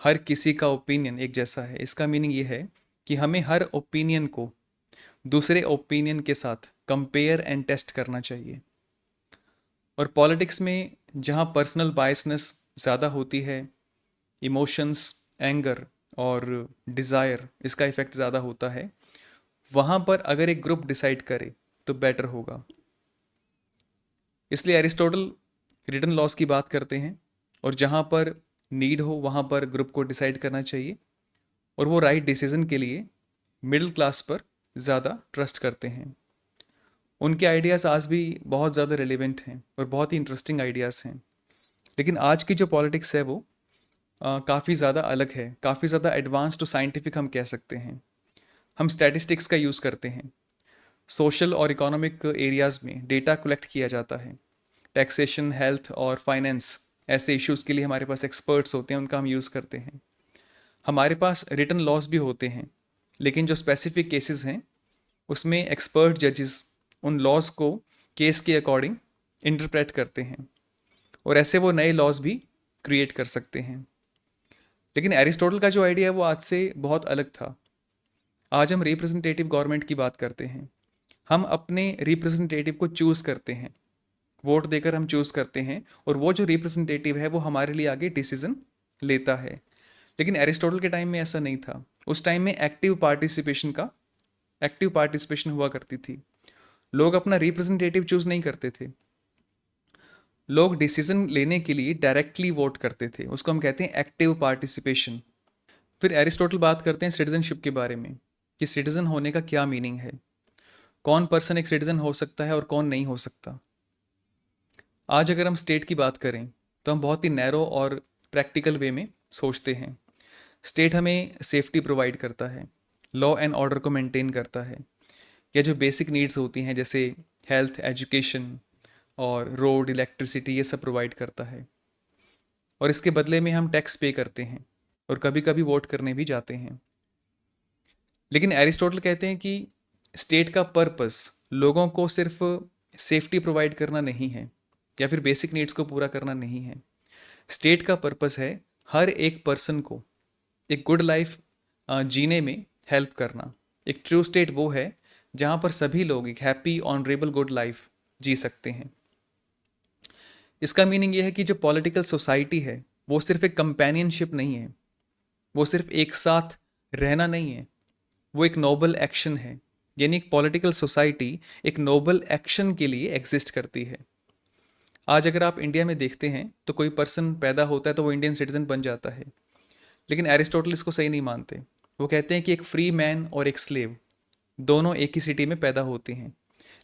हर किसी का ओपिनियन एक जैसा है। इसका मीनिंग ये है कि हमें हर ओपिनियन को दूसरे ओपिनियन के साथ कंपेयर एंड टेस्ट करना चाहिए। और पॉलिटिक्स में जहाँ पर्सनल बायसनेस ज़्यादा होती है, इमोशंस, एंगर और डिज़ायर, इसका इफ़ेक्ट ज़्यादा होता है, वहाँ पर अगर एक ग्रुप डिसाइड करे तो बेटर होगा। इसलिए एरिस्टोटल रिटन लॉस की बात करते हैं और जहाँ पर नीड हो वहाँ पर ग्रुप को डिसाइड करना चाहिए, और वो राइट डिसीजन के लिए मिडिल क्लास पर ज़्यादा ट्रस्ट करते हैं। उनके आइडियाज़ आज भी बहुत ज़्यादा रिलेवेंट हैं और बहुत ही इंटरेस्टिंग आइडियाज़ हैं। लेकिन आज की जो पॉलिटिक्स है वो काफ़ी ज़्यादा अलग है, काफ़ी ज़्यादा एडवांस टू साइंटिफिक हम कह सकते हैं। हम स्टैटिस्टिक्स का यूज़ करते हैं, सोशल और इकोनॉमिक एरियाज़ में डेटा कलेक्ट किया जाता है। टैक्सेशन, हेल्थ और फाइनेंस ऐसे इश्यूज़ के लिए हमारे पास एक्सपर्ट्स होते हैं, उनका हम यूज़ करते हैं। हमारे पास रिटन लॉज भी होते हैं, लेकिन जो स्पेसिफिक केसेस हैं उसमें एक्सपर्ट जजेस उन लॉज को केस के अकॉर्डिंग इंटरप्रेट करते हैं और ऐसे वो नए लॉज भी क्रिएट कर सकते हैं। लेकिन एरिस्टोटल का जो आइडिया है वो आज से बहुत अलग था। आज हम रिप्रेजेंटेटिव गवर्नमेंट की बात करते हैं, हम अपने रिप्रेजेंटेटिव को चूज़ करते हैं, वोट देकर हम चूज़ करते हैं, और वो जो रिप्रेजेंटेटिव है वो हमारे लिए आगे डिसीजन लेता है। लेकिन एरिस्टोटल के टाइम में ऐसा नहीं था। उस टाइम में एक्टिव पार्टिसिपेशन हुआ करती थी। लोग अपना रिप्रेजेंटेटिव चूज नहीं करते थे, लोग डिसीजन लेने के लिए डायरेक्टली वोट करते थे, उसको हम कहते हैं एक्टिव पार्टिसिपेशन। फिर एरिस्टोटल बात करते हैं सिटीजनशिप के बारे में कि सिटीजन होने का क्या मीनिंग है, कौन पर्सन एक सिटीजन हो सकता है और कौन नहीं हो सकता। आज अगर हम स्टेट की बात करें तो हम बहुत ही नैरो और प्रैक्टिकल वे में सोचते हैं। स्टेट हमें सेफ्टी प्रोवाइड करता है, लॉ एंड ऑर्डर को मेंटेन करता है, या जो बेसिक नीड्स होती हैं जैसे हेल्थ, एजुकेशन और रोड, इलेक्ट्रिसिटी, ये सब प्रोवाइड करता है। और इसके बदले में हम टैक्स पे करते हैं और कभी कभी वोट करने भी जाते हैं। लेकिन एरिस्टोटल कहते हैं कि स्टेट का पर्पस लोगों को सिर्फ सेफ्टी प्रोवाइड करना नहीं है या फिर बेसिक नीड्स को पूरा करना नहीं है। स्टेट का पर्पस है हर एक पर्सन को एक गुड लाइफ जीने में हेल्प करना। एक ट्रू स्टेट वो है जहाँ पर सभी लोग एक हैप्पी, ऑनरेबल, गुड लाइफ जी सकते हैं। इसका मीनिंग ये है कि जो पॉलिटिकल सोसाइटी है वो सिर्फ एक कंपेनियनशिप नहीं है, वो सिर्फ एक साथ रहना नहीं है, वो एक नोबल एक्शन है। यानी एक पॉलिटिकल सोसाइटी एक नोबल एक्शन के लिए एग्जिस्ट करती है। आज अगर आप इंडिया में देखते हैं तो कोई पर्सन पैदा होता है तो वो इंडियन सिटीजन बन जाता है, लेकिन एरिस्टोटल इसको सही नहीं मानते। वो कहते हैं कि एक फ्री मैन और एक स्लेव दोनों एक ही सिटी में पैदा होते हैं,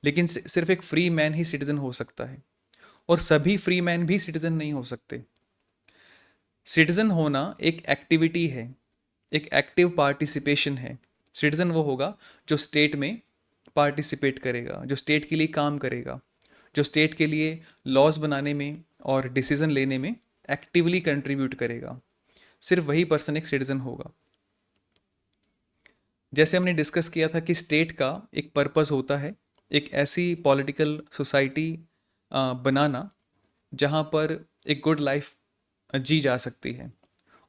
लेकिन सिर्फ एक फ्री मैन ही सिटीजन हो सकता है और सभी फ्री मैन भी सिटीजन नहीं हो सकते। सिटीजन होना एक एक्टिविटी है, एक एक्टिव पार्टिसिपेशन है। सिटीजन वो होगा जो स्टेट में पार्टिसिपेट करेगा, जो स्टेट के लिए काम करेगा, जो स्टेट के लिए लॉज बनाने में और डिसीजन लेने में एक्टिवली कंट्रीब्यूट करेगा। सिर्फ वही पर्सन एक सिटीजन होगा। जैसे हमने डिस्कस किया था कि स्टेट का एक पर्पस होता है एक ऐसी पॉलिटिकल सोसाइटी बनाना जहाँ पर एक गुड लाइफ जी जा सकती है,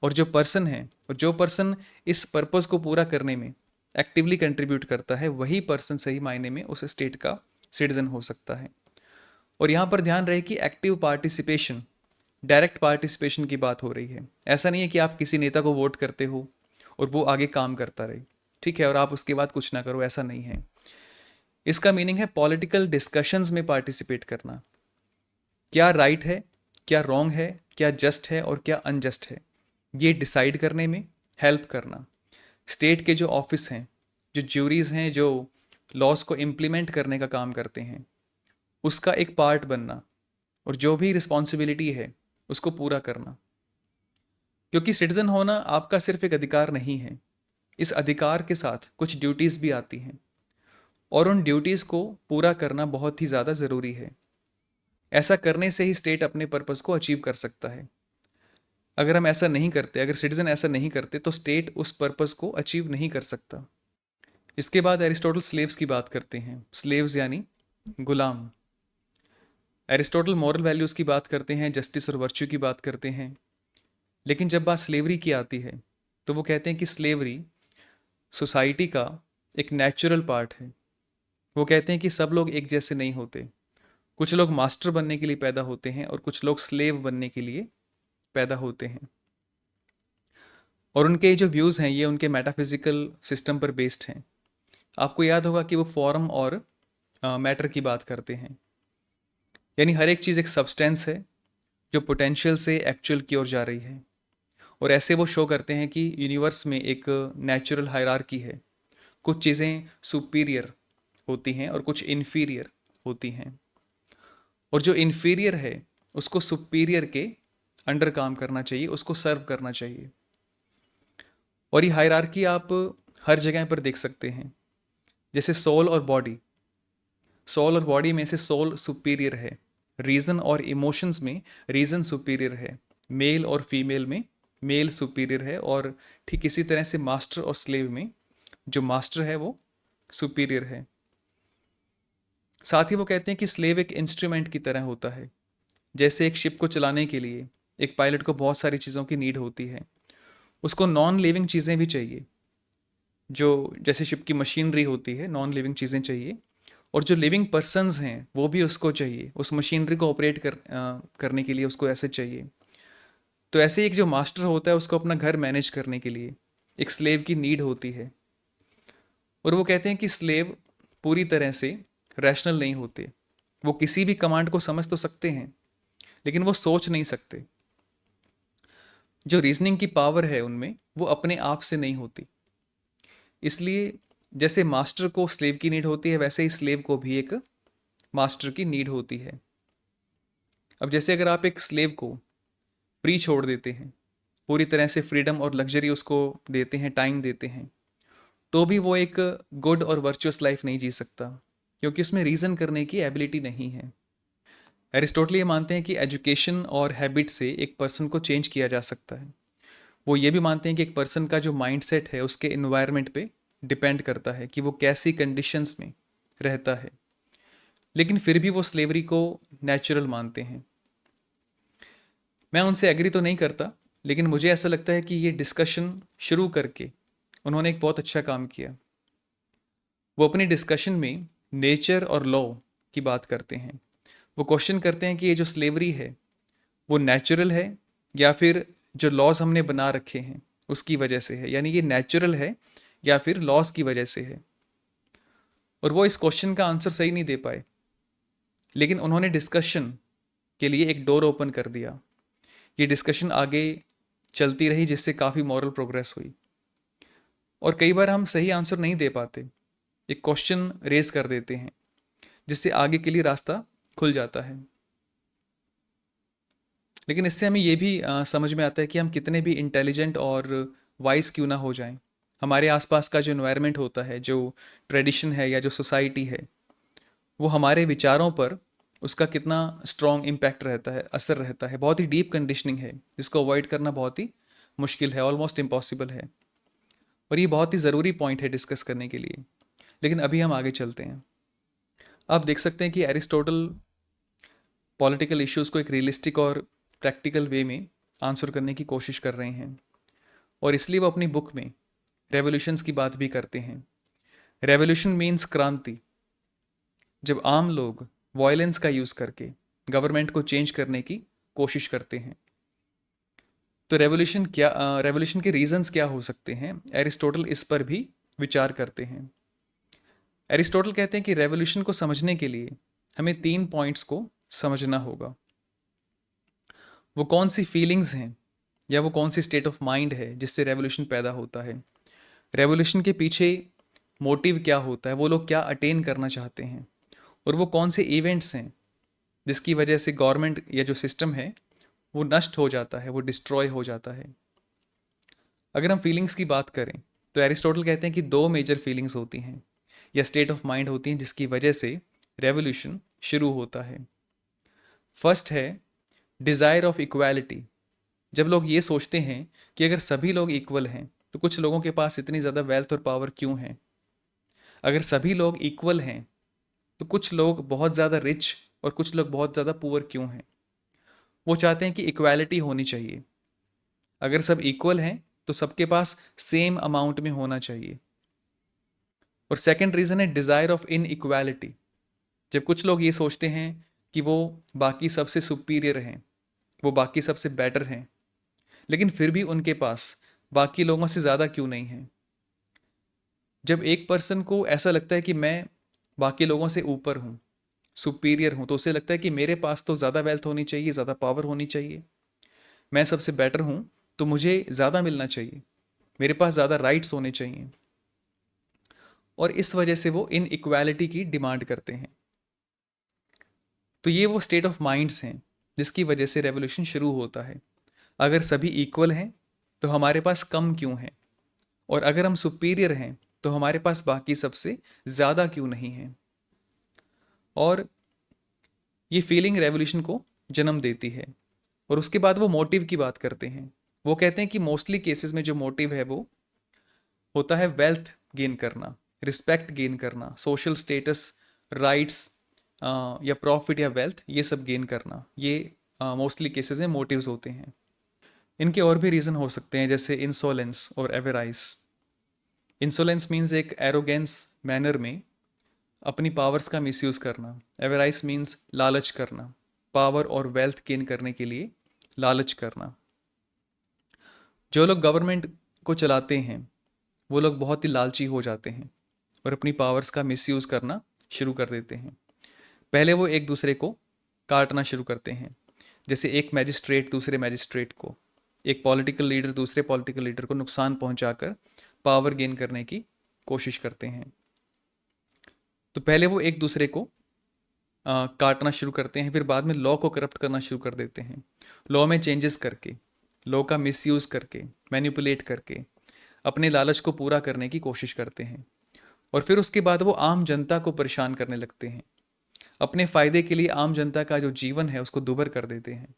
और जो पर्सन है, और जो पर्सन इस पर्पस को पूरा करने में एक्टिवली कंट्रीब्यूट करता है, वही पर्सन सही मायने में उस स्टेट का सिटीजन हो सकता है। और यहाँ पर ध्यान रहे कि एक्टिव पार्टिसिपेशन, डायरेक्ट पार्टिसिपेशन की बात हो रही है। ऐसा नहीं है कि आप किसी नेता को वोट करते हो और वो आगे काम करता रहे, ठीक है, और आप उसके बाद कुछ ना करो, ऐसा नहीं है। इसका मीनिंग है पॉलिटिकल डिस्कशंस में पार्टिसिपेट करना। क्या राइट है, क्या रॉन्ग है, क्या जस्ट है और क्या अनजस्ट है, ये डिसाइड करने में हेल्प करना। स्टेट के जो ऑफिस हैं, जो ज्यूरीज हैं, जो लॉज को इम्प्लीमेंट करने का काम करते हैं, उसका एक पार्ट बनना, और जो भी रिस्पॉन्सिबिलिटी है उसको पूरा करना। क्योंकि सिटीजन होना आपका सिर्फ एक अधिकार नहीं है, इस अधिकार के साथ कुछ ड्यूटीज़ भी आती हैं, और उन ड्यूटीज़ को पूरा करना बहुत ही ज़्यादा ज़रूरी है। ऐसा करने से ही स्टेट अपने पर्पस को अचीव कर सकता है। अगर हम ऐसा नहीं करते, अगर सिटीजन ऐसा नहीं करते, तो स्टेट उस पर्पस को अचीव नहीं कर सकता। इसके बाद एरिस्टोटल स्लेव्स की बात करते हैं। स्लेव्स यानी गुलाम। एरिस्टोटल मॉरल वैल्यूज़ की बात करते हैं, जस्टिस और वर्च्यू की बात करते हैं। लेकिन जब बात स्लेवरी की आती है तो वो कहते हैं कि स्लेवरी सोसाइटी का एक नेचुरल पार्ट है। वो कहते हैं कि सब लोग एक जैसे नहीं होते। कुछ लोग मास्टर बनने के लिए पैदा होते हैं और कुछ लोग स्लेव बनने के लिए पैदा होते हैं। और उनके जो व्यूज़ हैं ये उनके मेटाफिजिकल सिस्टम पर बेस्ड हैं। आपको याद होगा कि वो फॉर्म और मैटर की बात करते हैं, यानी हर एक चीज़ एक सब्सटेंस है जो पोटेंशियल से एक्चुअल की ओर जा रही है। और ऐसे वो शो करते हैं कि यूनिवर्स में एक नेचुरल हायरार्की है। कुछ चीज़ें सुपीरियर होती हैं और कुछ इन्फीरियर होती हैं, और जो इन्फीरियर है उसको सुपीरियर के अंडर काम करना चाहिए, उसको सर्व करना चाहिए। और ये हायरार्की आप हर जगह पर देख सकते हैं। जैसे सोल और बॉडी, सोल और बॉडी में से सोल सुपीरियर है, रीज़न और इमोशंस में रीज़न सुपीरियर है, मेल और फीमेल में मेल सुपीरियर है, और ठीक इसी तरह से मास्टर और स्लेव में जो मास्टर है वो सुपीरियर है। साथ ही वो कहते हैं कि स्लेव एक इंस्ट्रूमेंट की तरह होता है। जैसे एक शिप को चलाने के लिए एक पायलट को बहुत सारी चीज़ों की नीड होती है, उसको नॉन लिविंग चीज़ें भी चाहिए। जो जैसे शिप की मशीनरी होती है, नॉन लिविंग चीज़ें चाहिए, और जो लिविंग पर्सन्स हैं वो भी उसको चाहिए, उस मशीनरी को ऑपरेट करने के लिए उसको ऐसे चाहिए। तो ऐसे एक जो मास्टर होता है उसको अपना घर मैनेज करने के लिए एक स्लेव की नीड होती है। और वो कहते हैं कि स्लेव पूरी तरह से रैशनल नहीं होते। वो किसी भी कमांड को समझ तो सकते हैं लेकिन वो सोच नहीं सकते। जो रीजनिंग की पावर है उनमें वो अपने आप से नहीं होती। इसलिए जैसे मास्टर को स्लेव की नीड होती है, वैसे ही स्लेव को भी एक मास्टर की नीड होती है। अब जैसे अगर आप एक स्लेव को फ्री छोड़ देते हैं, पूरी तरह से फ्रीडम और लग्जरी उसको देते हैं, टाइम देते हैं, तो भी वो एक गुड और वर्चुअस लाइफ नहीं जी सकता, क्योंकि उसमें रीज़न करने की एबिलिटी नहीं है। एरिस्टोटल ये मानते हैं कि एजुकेशन और हैबिट से एक पर्सन को चेंज किया जा सकता है। वो ये भी मानते हैं कि एक पर्सन का जो माइंडसेट है उसके इन्वायरमेंट पे डिपेंड करता है कि वो कैसी कंडीशंस में रहता है। लेकिन फिर भी वो स्लेवरी को नेचुरल मानते हैं। मैं उनसे एग्री तो नहीं करता, लेकिन मुझे ऐसा लगता है कि ये डिस्कशन शुरू करके उन्होंने एक बहुत अच्छा काम किया। वो अपनी डिस्कशन में नेचर और लॉ की बात करते हैं। वो क्वेश्चन करते हैं कि ये जो स्लेवरी है वो नेचुरल है या फिर जो लॉज हमने बना रखे हैं उसकी वजह से है, यानी ये नेचुरल है या फिर लॉज की वजह से है। और वो इस क्वेश्चन का आंसर सही नहीं दे पाए, लेकिन उन्होंने डिस्कशन के लिए एक डोर ओपन कर दिया। ये डिस्कशन आगे चलती रही जिससे काफ़ी मॉरल प्रोग्रेस हुई। और कई बार हम सही आंसर नहीं दे पाते, एक क्वेश्चन रेज कर देते हैं जिससे आगे के लिए रास्ता खुल जाता है। लेकिन इससे हमें ये भी समझ में आता है कि हम कितने भी इंटेलिजेंट और वाइज क्यों ना हो जाएं, हमारे आसपास का जो एनवायरनमेंट होता है, जो ट्रेडिशन है या जो सोसाइटी है, वो हमारे विचारों पर उसका कितना स्ट्रॉन्ग इम्पैक्ट रहता है, असर रहता है। बहुत ही डीप कंडीशनिंग है जिसको अवॉइड करना बहुत ही मुश्किल है, ऑलमोस्ट इम्पॉसिबल है। और ये बहुत ही ज़रूरी पॉइंट है डिस्कस करने के लिए। लेकिन अभी हम आगे चलते हैं। आप देख सकते हैं कि एरिस्टोटल पॉलिटिकल इश्यूज़ को एक रियलिस्टिक और प्रैक्टिकल वे में आंसर करने की कोशिश कर रहे हैं। और इसलिए वो अपनी बुक में रेवोल्यूशंस की बात भी करते हैं। रेवोल्यूशन मीन्स क्रांति। जब आम लोग वायलेंस का यूज़ करके गवर्नमेंट को चेंज करने की कोशिश करते हैं। तो रेवोल्यूशन के रीजंस क्या हो सकते हैं, एरिस्टोटल इस पर भी विचार करते हैं। एरिस्टोटल कहते हैं कि रेवोल्यूशन को समझने के लिए हमें 3 पॉइंट्स को समझना होगा। वो कौन सी फीलिंग्स हैं या वो कौन सी स्टेट ऑफ माइंड है जिससे रेवोल्यूशन पैदा होता है। रेवोल्यूशन के पीछे मोटिव क्या होता है, वो लोग क्या अटेन करना चाहते हैं, और वो कौन से इवेंट्स हैं जिसकी वजह से गवर्नमेंट या जो सिस्टम है वो नष्ट हो जाता है, वो डिस्ट्रॉय हो जाता है। अगर हम फीलिंग्स की बात करें तो एरिस्टोटल कहते हैं कि 2 मेजर फीलिंग्स होती हैं या स्टेट ऑफ माइंड होती हैं जिसकी वजह से रेवोल्यूशन शुरू होता है। फर्स्ट है डिज़ायर ऑफ इक्वालिटी। जब लोग ये सोचते हैं कि अगर सभी लोग इक्वल हैं तो कुछ लोगों के पास इतनी ज़्यादा वेल्थ और पावर क्यों है। अगर सभी लोग इक्वल हैं तो कुछ लोग बहुत ज़्यादा रिच और कुछ लोग बहुत ज़्यादा पुअर क्यों हैं। वो चाहते हैं कि इक्वालिटी होनी चाहिए। अगर सब इक्वल हैं तो सबके पास सेम अमाउंट में होना चाहिए। और सेकंड रीज़न है डिज़ायर ऑफ इन इक्वालिटी। जब कुछ लोग ये सोचते हैं कि वो बाकी सबसे सुपीरियर हैं, वो बाकी सबसे बेटर हैं, लेकिन फिर भी उनके पास बाकी लोगों से ज़्यादा क्यों नहीं है। जब एक पर्सन को ऐसा लगता है कि मैं बाकी लोगों से ऊपर हूँ, सुपीरियर हूँ, तो उसे लगता है कि मेरे पास तो ज़्यादा वेल्थ होनी चाहिए, ज़्यादा पावर होनी चाहिए, मैं सबसे बेटर हूँ तो मुझे ज़्यादा मिलना चाहिए, मेरे पास ज़्यादा राइट्स होने चाहिए। और इस वजह से वो इन इक्वालिटी की डिमांड करते हैं। तो ये वो स्टेट ऑफ माइंड्स हैं जिसकी वजह से रेवोल्यूशन शुरू होता है। अगर सभी इक्वल हैं तो हमारे पास कम क्यों है, और अगर हम सुपीरियर हैं तो हमारे पास बाकी सबसे ज़्यादा क्यों नहीं है। और ये फीलिंग रेवोल्यूशन को जन्म देती है। और उसके बाद वो मोटिव की बात करते हैं। वो कहते हैं कि मोस्टली केसेस में जो मोटिव है वो होता है वेल्थ गेन करना, रिस्पेक्ट गेन करना, सोशल स्टेटस, राइट्स या प्रॉफिट या वेल्थ, ये सब गेन करना, ये मोस्टली केसेस में मोटिव्स होते हैं। इनके और भी रीज़न हो सकते हैं जैसे इंसोलेंस और एवराइस। इंसोलेंस मीन्स एक एरोगेंस मैनर में अपनी पावर्स का मिसयूज़ करना। एवराइस मीन्स लालच करना, पावर और वेल्थ गेन करने के लिए लालच करना। जो लोग गवर्नमेंट को चलाते हैं वो लोग बहुत ही लालची हो जाते हैं और अपनी पावर्स का मिसयूज़ करना शुरू कर देते हैं। पहले वो एक दूसरे को काटना शुरू करते हैं, जैसे एक मैजिस्ट्रेट दूसरे मैजिस्ट्रेट को, एक पॉलिटिकल लीडर दूसरे पॉलिटिकल लीडर को नुकसान पहुंचाकर पावर गेन करने की कोशिश करते हैं। तो पहले वो एक दूसरे को काटना शुरू करते हैं, फिर बाद में लॉ को करप्ट करना शुरू कर देते हैं। लॉ में चेंजेस करके, लॉ का मिसयूज़ करके, मैनिपुलेट करके अपने लालच को पूरा करने की कोशिश करते हैं। और फिर उसके बाद वो आम जनता को परेशान करने लगते हैं। अपने फ़ायदे के लिए आम जनता का जो जीवन है उसको दुभर कर देते हैं।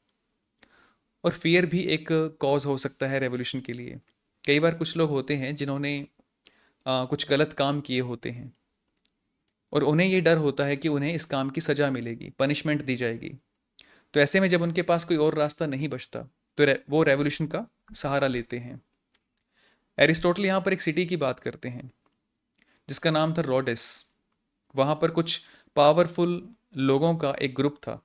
और फियर भी एक कॉज हो सकता है रेवोल्यूशन के लिए। कई बार कुछ लोग होते हैं जिन्होंने कुछ गलत काम किए होते हैं और उन्हें ये डर होता है कि उन्हें इस काम की सज़ा मिलेगी, पनिशमेंट दी जाएगी। तो ऐसे में जब उनके पास कोई और रास्ता नहीं बचता तो वो रेवोल्यूशन का सहारा लेते हैं। एरिस्टोटल यहाँ पर एक सिटी की बात करते हैं जिसका नाम था रोडेस। वहाँ पर कुछ पावरफुल लोगों का एक ग्रुप था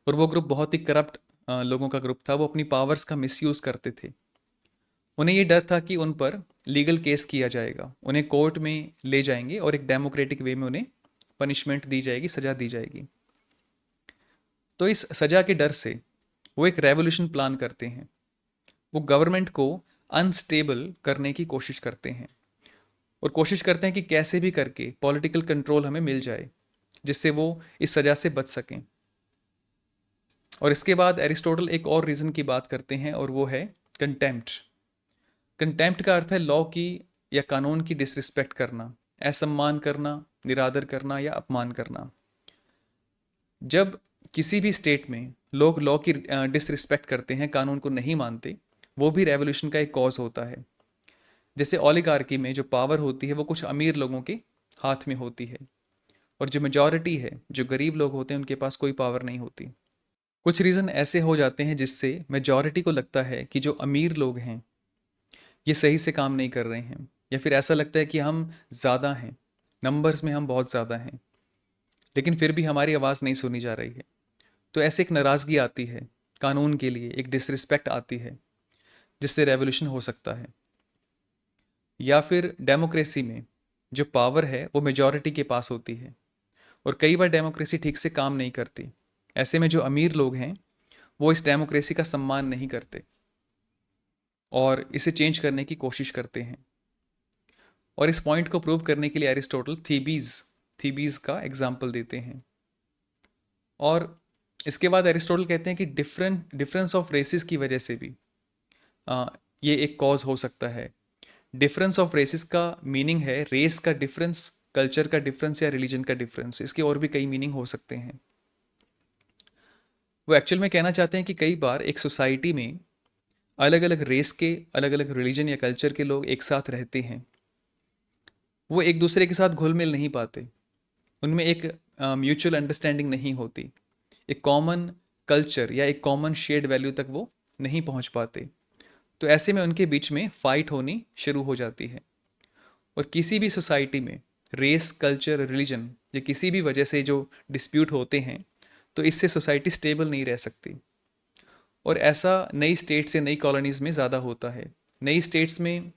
और वो ग्रुप बहुत ही करप्ट लोगों का ग्रुप था। वो अपनी पावर्स का मिसयूज़ करते थे। उन्हें ये डर था कि उन पर लीगल केस किया जाएगा, उन्हें कोर्ट में ले जाएंगे और एक डेमोक्रेटिक वे में उन्हें पनिशमेंट दी जाएगी, सज़ा दी जाएगी। तो इस सज़ा के डर से वो एक रेवोल्यूशन प्लान करते हैं। वो गवर्नमेंट को अनस्टेबल करने की कोशिश करते हैं और कोशिश करते हैं कि कैसे भी करके पॉलिटिकल कंट्रोल हमें मिल जाए जिससे वो इस सज़ा से बच सकें। और इसके बाद एरिस्टोटल एक और रीज़न की बात करते हैं और वो है कंटेम्प्ट। कंटेम्प्ट का अर्थ है लॉ की या कानून की डिसरिस्पेक्ट करना, असम्मान करना, निरादर करना या अपमान करना। जब किसी भी स्टेट में लोग लॉ की डिसरिस्पेक्ट करते हैं, कानून को नहीं मानते, वो भी रेवोल्यूशन का एक कॉज होता है। जैसे ओलिगार्की में जो पावर होती है वो कुछ अमीर लोगों के हाथ में होती है और जो मेजॉरिटी है, जो गरीब लोग होते हैं, उनके पास कोई पावर नहीं होती। कुछ रीज़न ऐसे हो जाते हैं जिससे मेजॉरिटी को लगता है कि जो अमीर लोग हैं ये सही से काम नहीं कर रहे हैं, या फिर ऐसा लगता है कि हम ज़्यादा हैं, नंबर्स में हम बहुत ज़्यादा हैं, लेकिन फिर भी हमारी आवाज़ नहीं सुनी जा रही है। तो ऐसे एक नाराज़गी आती है कानून के लिए, एक डिसरिस्पेक्ट आती है, जिससे रेवोल्यूशन हो सकता है। या फिर डेमोक्रेसी में जो पावर है वो मेजॉरिटी के पास होती है, और कई बार डेमोक्रेसी ठीक से काम नहीं करती। ऐसे में जो अमीर लोग हैं वो इस डेमोक्रेसी का सम्मान नहीं करते और इसे चेंज करने की कोशिश करते हैं। और इस पॉइंट को प्रूव करने के लिए एरिस्टोटल थीबीज का एग्जाम्पल देते हैं। और इसके बाद एरिस्टोटल कहते हैं कि डिफरेंस ऑफ रेसिस की वजह से भी आ, ये एक कॉज हो सकता है। डिफरेंस ऑफ रेसिस का मीनिंग है रेस का डिफरेंस, कल्चर का डिफरेंस या रिलीजन का डिफरेंस। इसके और भी कई मीनिंग हो सकते हैं। वो एक्चुअल में कहना चाहते हैं कि कई बार एक सोसाइटी में अलग अलग रेस के, अलग अलग रिलीजन या कल्चर के लोग एक साथ रहते हैं। वो एक दूसरे के साथ घुल मिल नहीं पाते, उनमें एक म्यूचुअल अंडरस्टैंडिंग नहीं होती, एक कॉमन कल्चर या एक कॉमन शेयर्ड वैल्यू तक वो नहीं पहुंच पाते। तो ऐसे में उनके बीच में फाइट होनी शुरू हो जाती है। और किसी भी सोसाइटी में रेस, कल्चर, रिलीजन या किसी भी वजह से जो डिस्प्यूट होते हैं, तो इससे सोसाइटी स्टेबल नहीं रह सकती। और ऐसा नई स्टेट से नई कॉलोनीज़ में ज़्यादा होता है। नई स्टेट्स में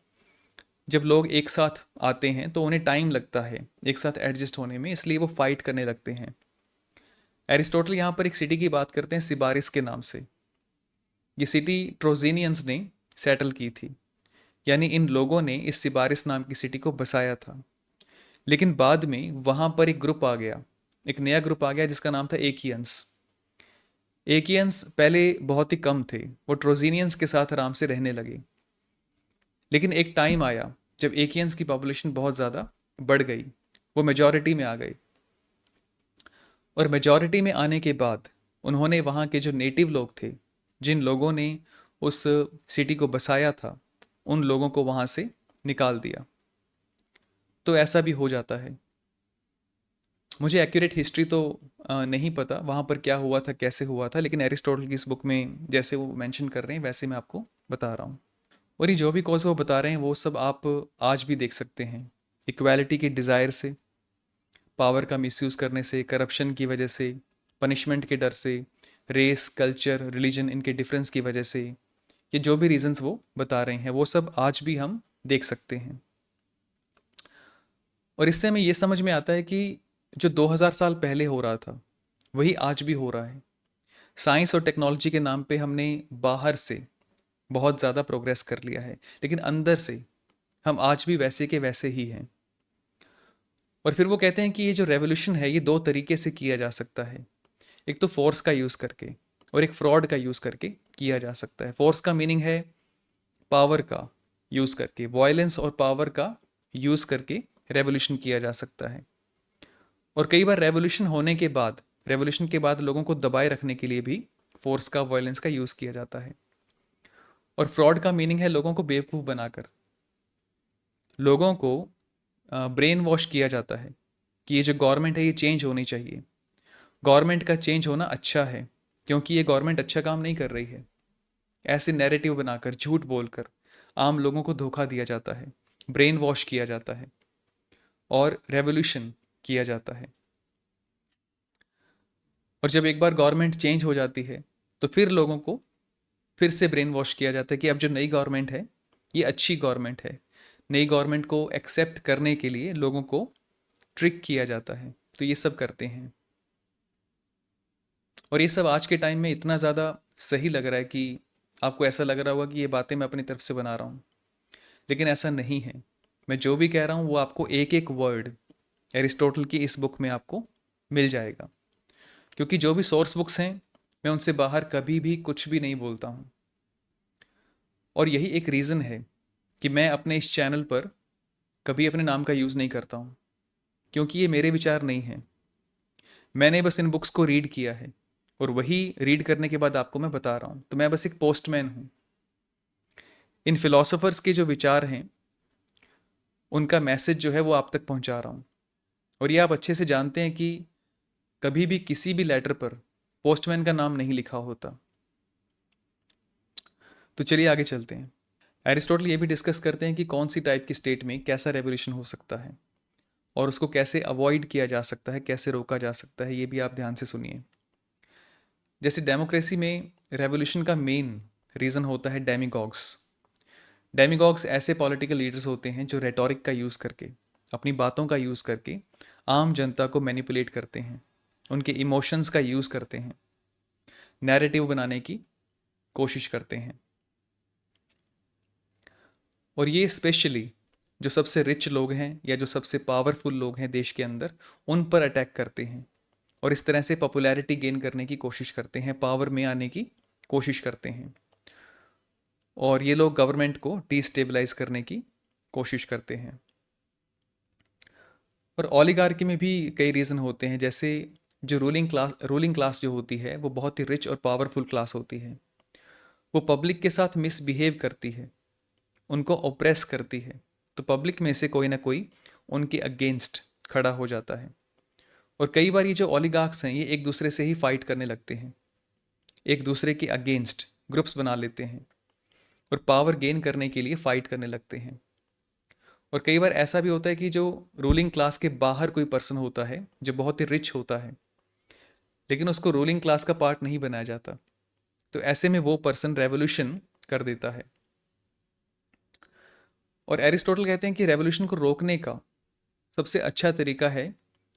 जब लोग एक साथ आते हैं तो उन्हें टाइम लगता है एक साथ एडजस्ट होने में, इसलिए वो फाइट करने लगते हैं। एरिस्टोटल यहाँ पर एक सिटी की बात करते हैं सिबारिस के नाम से। ये सिटी ट्रोजेनियंस ने सेटल की थी, यानी इन लोगों ने इस सिबारिस नाम की सिटी को बसाया था। लेकिन बाद में वहाँ पर एक ग्रुप आ गया, एक नया ग्रुप आ गया जिसका नाम था एकियंस। एकियंस पहले बहुत ही कम थे, वो ट्रोजेनियंस के साथ आराम से रहने लगे। लेकिन एक टाइम आया जब एकियंस की पॉपुलेशन बहुत ज़्यादा बढ़ गई, वो मेजॉरिटी में आ गई। और मेजॉरिटी में आने के बाद उन्होंने वहाँ के जो नेटिव लोग थे, जिन लोगों ने उस सिटी को बसाया था, उन लोगों को वहाँ से निकाल दिया। तो ऐसा भी हो जाता है। मुझे एक्यूरेट हिस्ट्री तो नहीं पता वहाँ पर क्या हुआ था, कैसे हुआ था, लेकिन एरिस्टोटल की इस बुक में जैसे वो मेंशन कर रहे हैं वैसे मैं आपको बता रहा हूँ। और ये जो भी कॉज वो बता रहे हैं वो सब आप आज भी देख सकते हैं। इक्वालिटी की डिज़ायर से, पावर का मिसयूज़ करने से, करप्शन की वजह से, पनिशमेंट के डर से, रेस, कल्चर, रिलीजन इनके डिफरेंस की वजह से, ये जो भी रीजंस वो बता रहे हैं वो सब आज भी हम देख सकते हैं। और इससे हमें ये समझ में आता है कि जो 2000 साल पहले हो रहा था वही आज भी हो रहा है। साइंस और टेक्नोलॉजी के नाम पे हमने बाहर से बहुत ज़्यादा प्रोग्रेस कर लिया है, लेकिन अंदर से हम आज भी वैसे के वैसे ही हैं। और फिर वो कहते हैं कि ये जो रेवोल्यूशन है ये दो तरीके से किया जा सकता है। एक तो फोर्स का यूज़ करके और एक फ्रॉड का यूज़ करके किया जा सकता है। फोर्स का मीनिंग है पावर का यूज़ करके, वायलेंस और पावर का यूज़ करके रेवोल्यूशन किया जा सकता है। और कई बार रेवोल्यूशन के बाद लोगों को दबाए रखने के लिए भी फोर्स का, वायलेंस का यूज़ किया जाता है। और फ्रॉड का मीनिंग है लोगों को बेवकूफ़ बनाकर, लोगों को ब्रेन वॉश किया जाता है कि ये जो गवर्नमेंट है ये चेंज होनी चाहिए, गवर्नमेंट का चेंज होना अच्छा है क्योंकि ये गवर्नमेंट अच्छा काम नहीं कर रही है। ऐसे नैरेटिव बनाकर, झूठ बोलकर आम लोगों को धोखा दिया जाता है, ब्रेन वॉश किया जाता है और रेवोल्यूशन किया जाता है। और जब एक बार गवर्नमेंट चेंज हो जाती है तो फिर लोगों को फिर से ब्रेन वॉश किया जाता है कि अब जो नई गवर्नमेंट है ये अच्छी गवर्नमेंट है। नई गवर्नमेंट को एक्सेप्ट करने के लिए लोगों को ट्रिक किया जाता है। तो ये सब करते हैं। और ये सब आज के टाइम में इतना ज़्यादा सही लग रहा है कि आपको ऐसा लग रहा होगा कि ये बातें मैं अपनी तरफ से बना रहा हूँ, लेकिन ऐसा नहीं है। मैं जो भी कह रहा हूँ वो आपको एक एक वर्ड एरिस्टोटल की इस बुक में आपको मिल जाएगा, क्योंकि जो भी सोर्स बुक्स हैं मैं उनसे बाहर कभी भी कुछ भी नहीं बोलता हूँ। और यही एक रीज़न है कि मैं अपने इस चैनल पर कभी अपने नाम का यूज़ नहीं करता हूँ, क्योंकि ये मेरे विचार नहीं हैं। मैंने बस इन बुक्स को रीड किया है और वही रीड करने के बाद आपको मैं बता रहा हूँ। तो मैं बस एक पोस्टमैन हूँ। इन फिलोसोफर्स के जो विचार हैं उनका मैसेज जो है वो आप तक पहुँचा रहा हूँ। और ये आप अच्छे से जानते हैं कि कभी भी किसी भी लेटर पर पोस्टमैन का नाम नहीं लिखा होता। तो चलिए आगे चलते हैं। एरिस्टोटल ये भी डिस्कस करते हैं कि कौन सी टाइप की स्टेट में कैसा रेवोल्यूशन हो सकता है और उसको कैसे अवॉइड किया जा सकता है, कैसे रोका जा सकता है, ये भी आप ध्यान से सुनिए। जैसे डेमोक्रेसी में रेवोल्यूशन का मेन रीज़न होता है डेमीगॉग्स। डेमीगॉग्स ऐसे पॉलिटिकल लीडर्स होते हैं जो रेटोरिक का यूज़ करके, अपनी बातों का यूज़ करके आम जनता को मैनिपुलेट करते हैं, उनके इमोशंस का यूज़ करते हैं, नैरेटिव बनाने की कोशिश करते हैं। और ये स्पेशली जो सबसे रिच लोग हैं या जो सबसे पावरफुल लोग हैं देश के अंदर, उन पर अटैक करते हैं और इस तरह से पॉपुलैरिटी गेन करने की कोशिश करते हैं, पावर में आने की कोशिश करते हैं। और ये लोग गवर्नमेंट को डिस्टेबलाइज करने की कोशिश करते हैं। और ओलिगार्की में भी कई रीज़न होते हैं, जैसे जो रूलिंग क्लास जो होती है वो बहुत ही रिच और पावरफुल क्लास होती है। वो पब्लिक के साथ मिसबिहेव करती है, उनको ओप्रेस करती है, तो पब्लिक में से कोई ना कोई उनके अगेंस्ट खड़ा हो जाता है। और कई बार ये जो ओलिगार्क्स हैं ये एक दूसरे से ही फाइट करने लगते हैं, एक दूसरे के अगेंस्ट ग्रुप्स बना लेते हैं और पावर गेन करने के लिए फाइट करने लगते हैं। और कई बार ऐसा भी होता है कि जो रूलिंग क्लास के बाहर कोई पर्सन होता है जो बहुत ही रिच होता है, लेकिन उसको रूलिंग क्लास का पार्ट नहीं बनाया जाता, तो ऐसे में वो पर्सन रेवोल्यूशन कर देता है। और एरिस्टोटल कहते हैं कि रेवोल्यूशन को रोकने का सबसे अच्छा तरीका है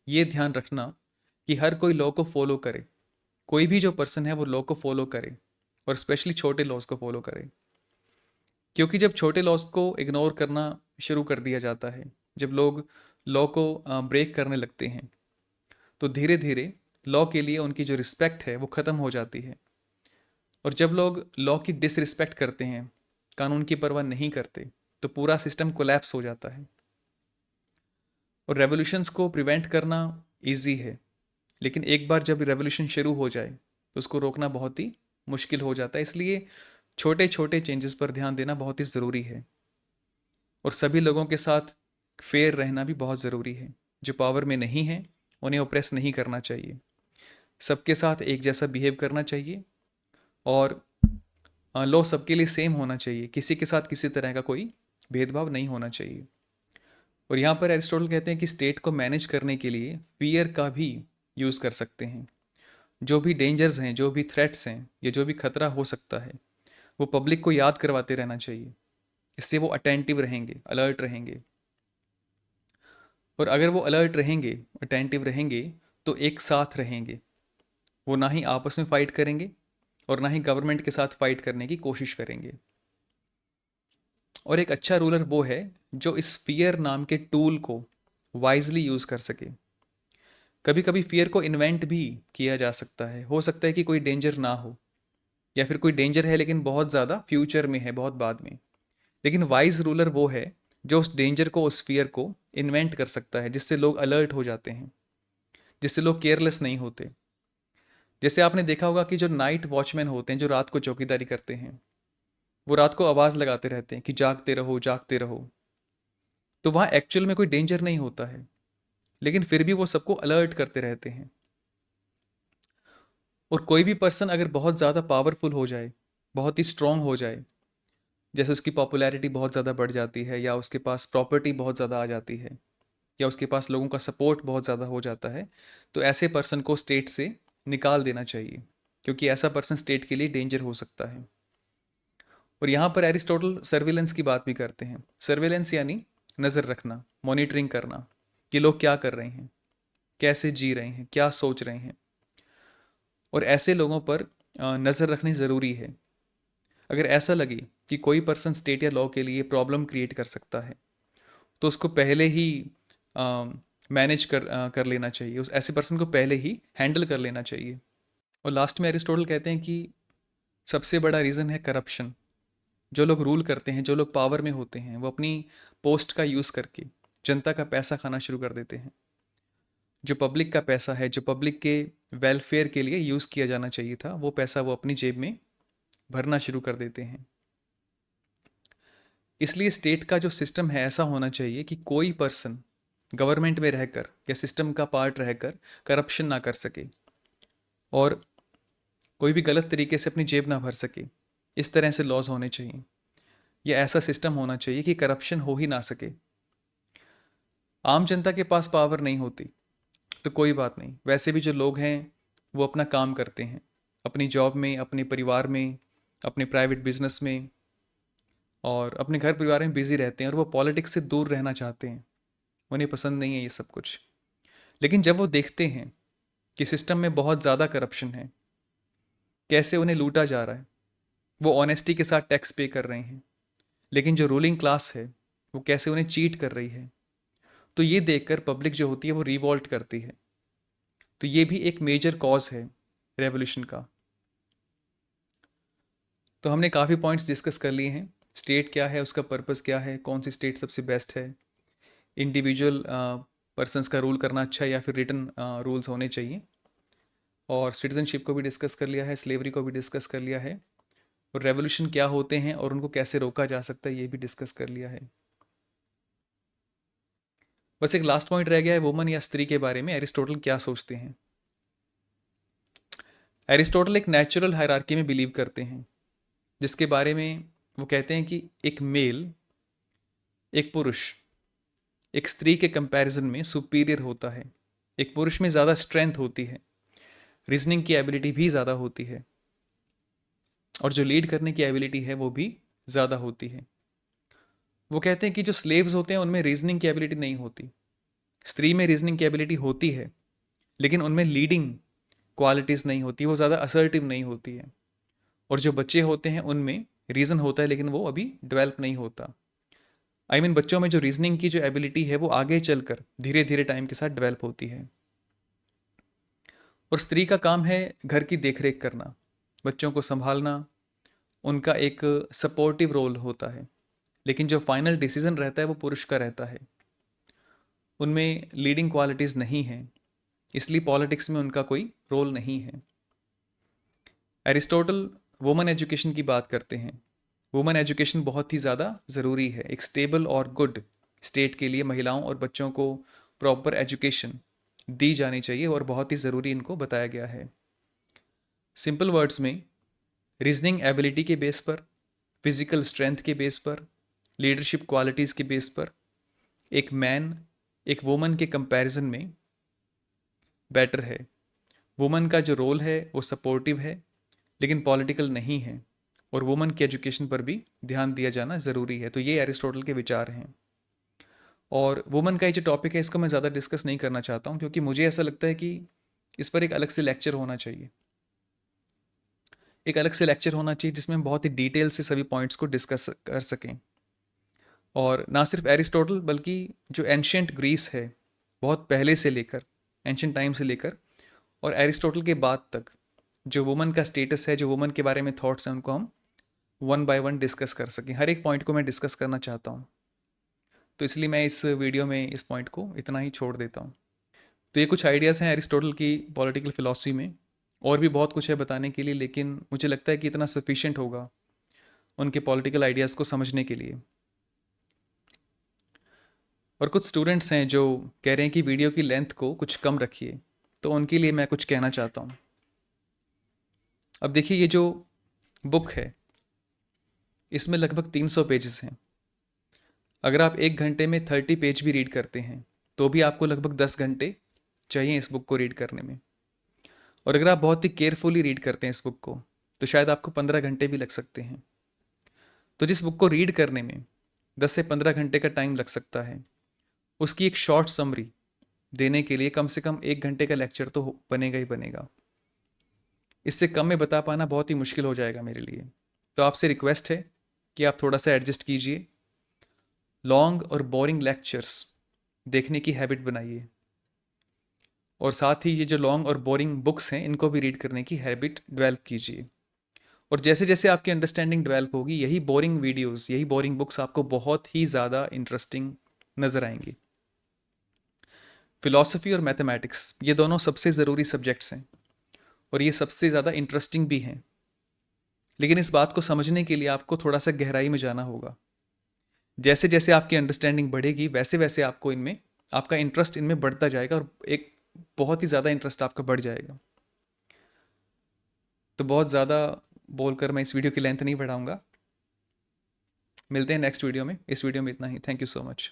ये ध्यान रखना कि हर कोई लॉ को फॉलो करे, कोई भी जो पर्सन है वो लॉ को फॉलो करे और स्पेशली छोटे लॉज को फॉलो करे। क्योंकि जब छोटे लॉज को इग्नोर करना शुरू कर दिया जाता है, जब लोग लॉ को ब्रेक करने लगते हैं, तो धीरे धीरे लॉ के लिए उनकी जो रिस्पेक्ट है वो ख़त्म हो जाती है। और जब लोग लॉ की डिसरिस्पेक्ट करते हैं, कानून की परवाह नहीं करते, तो पूरा सिस्टम कोलैप्स हो जाता है। और रेवोल्यूशंस को प्रिवेंट करना इजी है, लेकिन एक बार जब रेवोल्यूशन शुरू हो जाए तो उसको रोकना बहुत ही मुश्किल हो जाता है। इसलिए छोटे छोटे चेंजेस पर ध्यान देना बहुत ही ज़रूरी है और सभी लोगों के साथ फेयर रहना भी बहुत ज़रूरी है। जो पावर में नहीं है उन्हें ओप्रेस नहीं करना चाहिए, सबके साथ एक जैसा बिहेव करना चाहिए और लॉ सबके लिए सेम होना चाहिए, किसी के साथ किसी तरह का कोई भेदभाव नहीं होना चाहिए। और यहाँ पर एरिस्टोटल कहते हैं कि स्टेट को मैनेज करने के लिए फियर का भी यूज़ कर सकते हैं। जो भी डेंजर्स हैं, जो भी थ्रेट्स हैं या जो भी खतरा हो सकता है, वो पब्लिक को याद करवाते रहना चाहिए। इससे वो अटेंटिव रहेंगे, अलर्ट रहेंगे। और अगर वो अलर्ट रहेंगे, अटेंटिव रहेंगे, तो एक साथ रहेंगे। वो ना ही आपस में फाइट करेंगे और ना ही गवर्नमेंट के साथ फाइट करने की कोशिश करेंगे। और एक अच्छा रूलर वो है जो इस फियर नाम के टूल को वाइजली यूज़ कर सके। कभी कभी फियर को इन्वेंट भी किया जा सकता है, हो सकता है कि कोई डेंजर ना हो या फिर कोई डेंजर है लेकिन बहुत ज़्यादा फ्यूचर में है, बहुत बाद में। लेकिन वाइज रूलर वो है जो उस डेंजर को, उस फियर को इन्वेंट कर सकता है, जिससे लोग अलर्ट हो जाते हैं, जिससे लोग केयरलेस नहीं होते। जैसे आपने देखा होगा कि जो नाइट वॉचमैन होते हैं, जो रात को चौकीदारी करते हैं, वो रात को आवाज़ लगाते रहते हैं कि जागते रहो, जागते रहो। तो वहाँ एक्चुअल में कोई डेंजर नहीं होता है, लेकिन फिर भी वो सबको अलर्ट करते रहते हैं। और कोई भी पर्सन अगर बहुत ज़्यादा पावरफुल हो जाए, बहुत ही स्ट्रांग हो जाए, जैसे उसकी पॉपुलैरिटी बहुत ज़्यादा बढ़ जाती है या उसके पास प्रॉपर्टी बहुत ज़्यादा आ जाती है या उसके पास लोगों का सपोर्ट बहुत ज़्यादा हो जाता है, तो ऐसे पर्सन को स्टेट से निकाल देना चाहिए, क्योंकि ऐसा पर्सन स्टेट के लिए डेंजर हो सकता है। और यहाँ पर एरिस्टोटल सर्विलेंस की बात भी करते हैं। सर्विलेंस यानी नज़र रखना, मॉनिटरिंग करना कि लोग क्या कर रहे हैं, कैसे जी रहे हैं, क्या सोच रहे हैं। और ऐसे लोगों पर नज़र रखनी ज़रूरी है। अगर ऐसा लगे कि कोई पर्सन स्टेट या लॉ के लिए प्रॉब्लम क्रिएट कर सकता है, तो उसको पहले ही कर लेना चाहिए, उस ऐसे पर्सन को पहले ही हैंडल कर लेना चाहिए। और लास्ट में एरिस्टोटल कहते हैं कि सबसे बड़ा रीज़न है करप्शन। जो लोग रूल करते हैं, जो लोग पावर में होते हैं, वो अपनी पोस्ट का यूज़ करके जनता का पैसा खाना शुरू कर देते हैं। जो पब्लिक का पैसा है, जो पब्लिक के वेलफेयर के लिए यूज़ किया जाना चाहिए था, वो पैसा वो अपनी जेब में भरना शुरू कर देते हैं। इसलिए स्टेट का जो सिस्टम है ऐसा होना चाहिए कि कोई पर्सन गवर्नमेंट में रहकर या सिस्टम का पार्ट रहकर करप्शन ना कर सके और कोई भी गलत तरीके से अपनी जेब ना भर सके। इस तरह से लॉज होने चाहिए। या ऐसा सिस्टम होना चाहिए कि करप्शन हो ही ना सके। आम जनता के पास पावर नहीं होती तो कोई बात नहीं, वैसे भी जो लोग हैं वो अपना काम करते हैं, अपनी जॉब में, अपने परिवार में, अपने प्राइवेट बिजनेस में और अपने घर परिवार में बिजी रहते हैं और वो पॉलिटिक्स से दूर रहना चाहते हैं, उन्हें पसंद नहीं है ये सब कुछ। लेकिन जब वो देखते हैं कि सिस्टम में बहुत ज़्यादा करप्शन है, कैसे उन्हें लूटा जा रहा है, वो ऑनेस्टी के साथ टैक्स पे कर रहे हैं, लेकिन जो रूलिंग क्लास है वो कैसे उन्हें चीट कर रही है, तो ये देखकर पब्लिक जो होती है वो रिवॉल्ट करती है। तो ये भी एक मेजर कॉज है रेवोल्यूशन का। तो हमने काफ़ी पॉइंट्स डिस्कस कर लिए हैं। स्टेट क्या है, उसका पर्पस क्या है, कौन सी स्टेट सबसे बेस्ट है, इंडिविजुअल पर्सनस का रूल करना अच्छा है या फिर रिटन रूल्स होने चाहिए, और सिटीजनशिप को भी डिस्कस कर लिया है, स्लेवरी को भी डिस्कस कर लिया है, और रेवोल्यूशन क्या होते हैं और उनको कैसे रोका जा सकता है ये भी डिस्कस कर लिया है। बस एक लास्ट पॉइंट रह गया है वुमन या स्त्री के बारे में, एरिस्टोटल क्या सोचते हैं। एरिस्टोटल एक नेचुरल हायरार्की में बिलीव करते हैं, जिसके बारे में वो कहते हैं कि एक मेल, एक पुरुष एक स्त्री के कंपैरिजन में सुपीरियर होता है। एक पुरुष में ज़्यादा स्ट्रेंथ होती है, रीजनिंग की एबिलिटी भी ज़्यादा होती है, और जो लीड करने की एबिलिटी है वो भी ज़्यादा होती है। वो कहते हैं कि जो स्लेव्स होते हैं उनमें रीजनिंग की एबिलिटी नहीं होती, स्त्री में रीजनिंग की एबिलिटी होती है, लेकिन उनमें लीडिंग क्वालिटीज़ नहीं होती, वो ज़्यादा असर्टिव नहीं होती है। और जो बच्चे होते हैं उनमें रीज़न होता है, लेकिन वो अभी डेवलप नहीं होता। बच्चों में जो रीजनिंग की जो एबिलिटी है वो आगे चलकर धीरे धीरे टाइम के साथ डेवलप होती है। और स्त्री का काम है घर की देखरेख करना, बच्चों को संभालना, उनका एक सपोर्टिव रोल होता है, लेकिन जो फाइनल डिसीजन रहता है वो पुरुष का रहता है। उनमें लीडिंग क्वालिटीज़ नहीं हैं, इसलिए पॉलिटिक्स में उनका कोई रोल नहीं है। एरिस्टोटल वुमेन एजुकेशन की बात करते हैं। वुमेन एजुकेशन बहुत ही ज़्यादा ज़रूरी है। एक स्टेबल और गुड स्टेट के लिए महिलाओं और बच्चों को प्रॉपर एजुकेशन दी जानी चाहिए और बहुत ही ज़रूरी इनको बताया गया है। सिंपल वर्ड्स में रीजनिंग एबिलिटी के बेस पर, फिजिकल स्ट्रेंथ के बेस पर, लीडरशिप क्वालिटीज़ के बेस पर एक मैन एक वुमन के कंपैरिजन में बेटर है। वुमन का जो रोल है वो सपोर्टिव है, लेकिन पॉलिटिकल नहीं है, और वुमन की एजुकेशन पर भी ध्यान दिया जाना ज़रूरी है। तो ये एरिस्टोटल के विचार हैं। और वुमन का ये जो टॉपिक है इसको मैं ज़्यादा डिस्कस नहीं करना चाहता हूँ, क्योंकि मुझे ऐसा लगता है कि इस पर एक अलग से लेक्चर होना चाहिए, एक अलग से लेक्चर होना चाहिए जिसमें हम बहुत ही डिटेल से सभी पॉइंट्स को डिस्कस कर सकें। और ना सिर्फ एरिस्टोटल बल्कि जो एंशियंट ग्रीस है, बहुत पहले से लेकर, एंशियंट टाइम से लेकर और एरिस्टोटल के बाद तक जो वुमन का स्टेटस है, जो वुमन के बारे में थॉट्स हैं, उनको हम वन बाय वन डिस्कस कर सकें। हर एक पॉइंट को मैं डिस्कस करना चाहता हूँ, तो इसलिए मैं इस वीडियो में इस पॉइंट को इतना ही छोड़ देता हूँ। तो ये कुछ आइडियाज़ हैं एरिस्टोटल की पॉलिटिकल फिलॉसफी में, और भी बहुत कुछ है बताने के लिए, लेकिन मुझे लगता है कि इतना सफिशिएंट होगा उनके पॉलिटिकल आइडियाज़ को समझने के लिए। और कुछ स्टूडेंट्स हैं जो कह रहे हैं कि वीडियो की लेंथ को कुछ कम रखिए, तो उनके लिए मैं कुछ कहना चाहता हूँ। अब देखिए, ये जो बुक है इसमें लगभग 300 पेजेस हैं। अगर आप 1 घंटे में 30 पेज भी रीड करते हैं तो भी आपको लगभग 10 घंटे चाहिए इस बुक को रीड करने में। और अगर आप बहुत ही केयरफुली रीड करते हैं इस बुक को तो शायद आपको 15 घंटे भी लग सकते हैं। तो जिस बुक को रीड करने में 10 से 15 घंटे का टाइम लग सकता है, उसकी एक शॉर्ट समरी देने के लिए कम से कम 1 घंटे का लेक्चर तो बनेगा ही बनेगा। इससे कम में बता पाना बहुत ही मुश्किल हो जाएगा मेरे लिए। तो आपसे रिक्वेस्ट है कि आप थोड़ा सा एडजस्ट कीजिए, लॉन्ग और बोरिंग लेक्चर्स देखने की हैबिट बनाइए, और साथ ही ये जो लॉन्ग और बोरिंग बुक्स हैं इनको भी रीड करने की हैबिट डेवलप कीजिए। और जैसे जैसे आपकी अंडरस्टैंडिंग डेवलप होगी, यही बोरिंग वीडियोस, यही बोरिंग बुक्स आपको बहुत ही ज़्यादा इंटरेस्टिंग नज़र आएंगी। फिलॉसफी और मैथमेटिक्स ये दोनों सबसे ज़रूरी सब्जेक्ट्स हैं और ये सबसे ज़्यादा इंटरेस्टिंग भी हैं, लेकिन इस बात को समझने के लिए आपको थोड़ा सा गहराई में जाना होगा। जैसे जैसे आपकी अंडरस्टैंडिंग बढ़ेगी वैसे वैसे आपको इनमें, आपका इंटरेस्ट इनमें बढ़ता जाएगा और एक बहुत ही ज़्यादा इंटरेस्ट आपका बढ़ जाएगा। तो बहुत ज़्यादा बोलकर मैं इस वीडियो की लेंथ नहीं बढ़ाऊंगा। मिलते हैं नेक्स्ट वीडियो में। इस वीडियो में इतना ही। Thank you so much.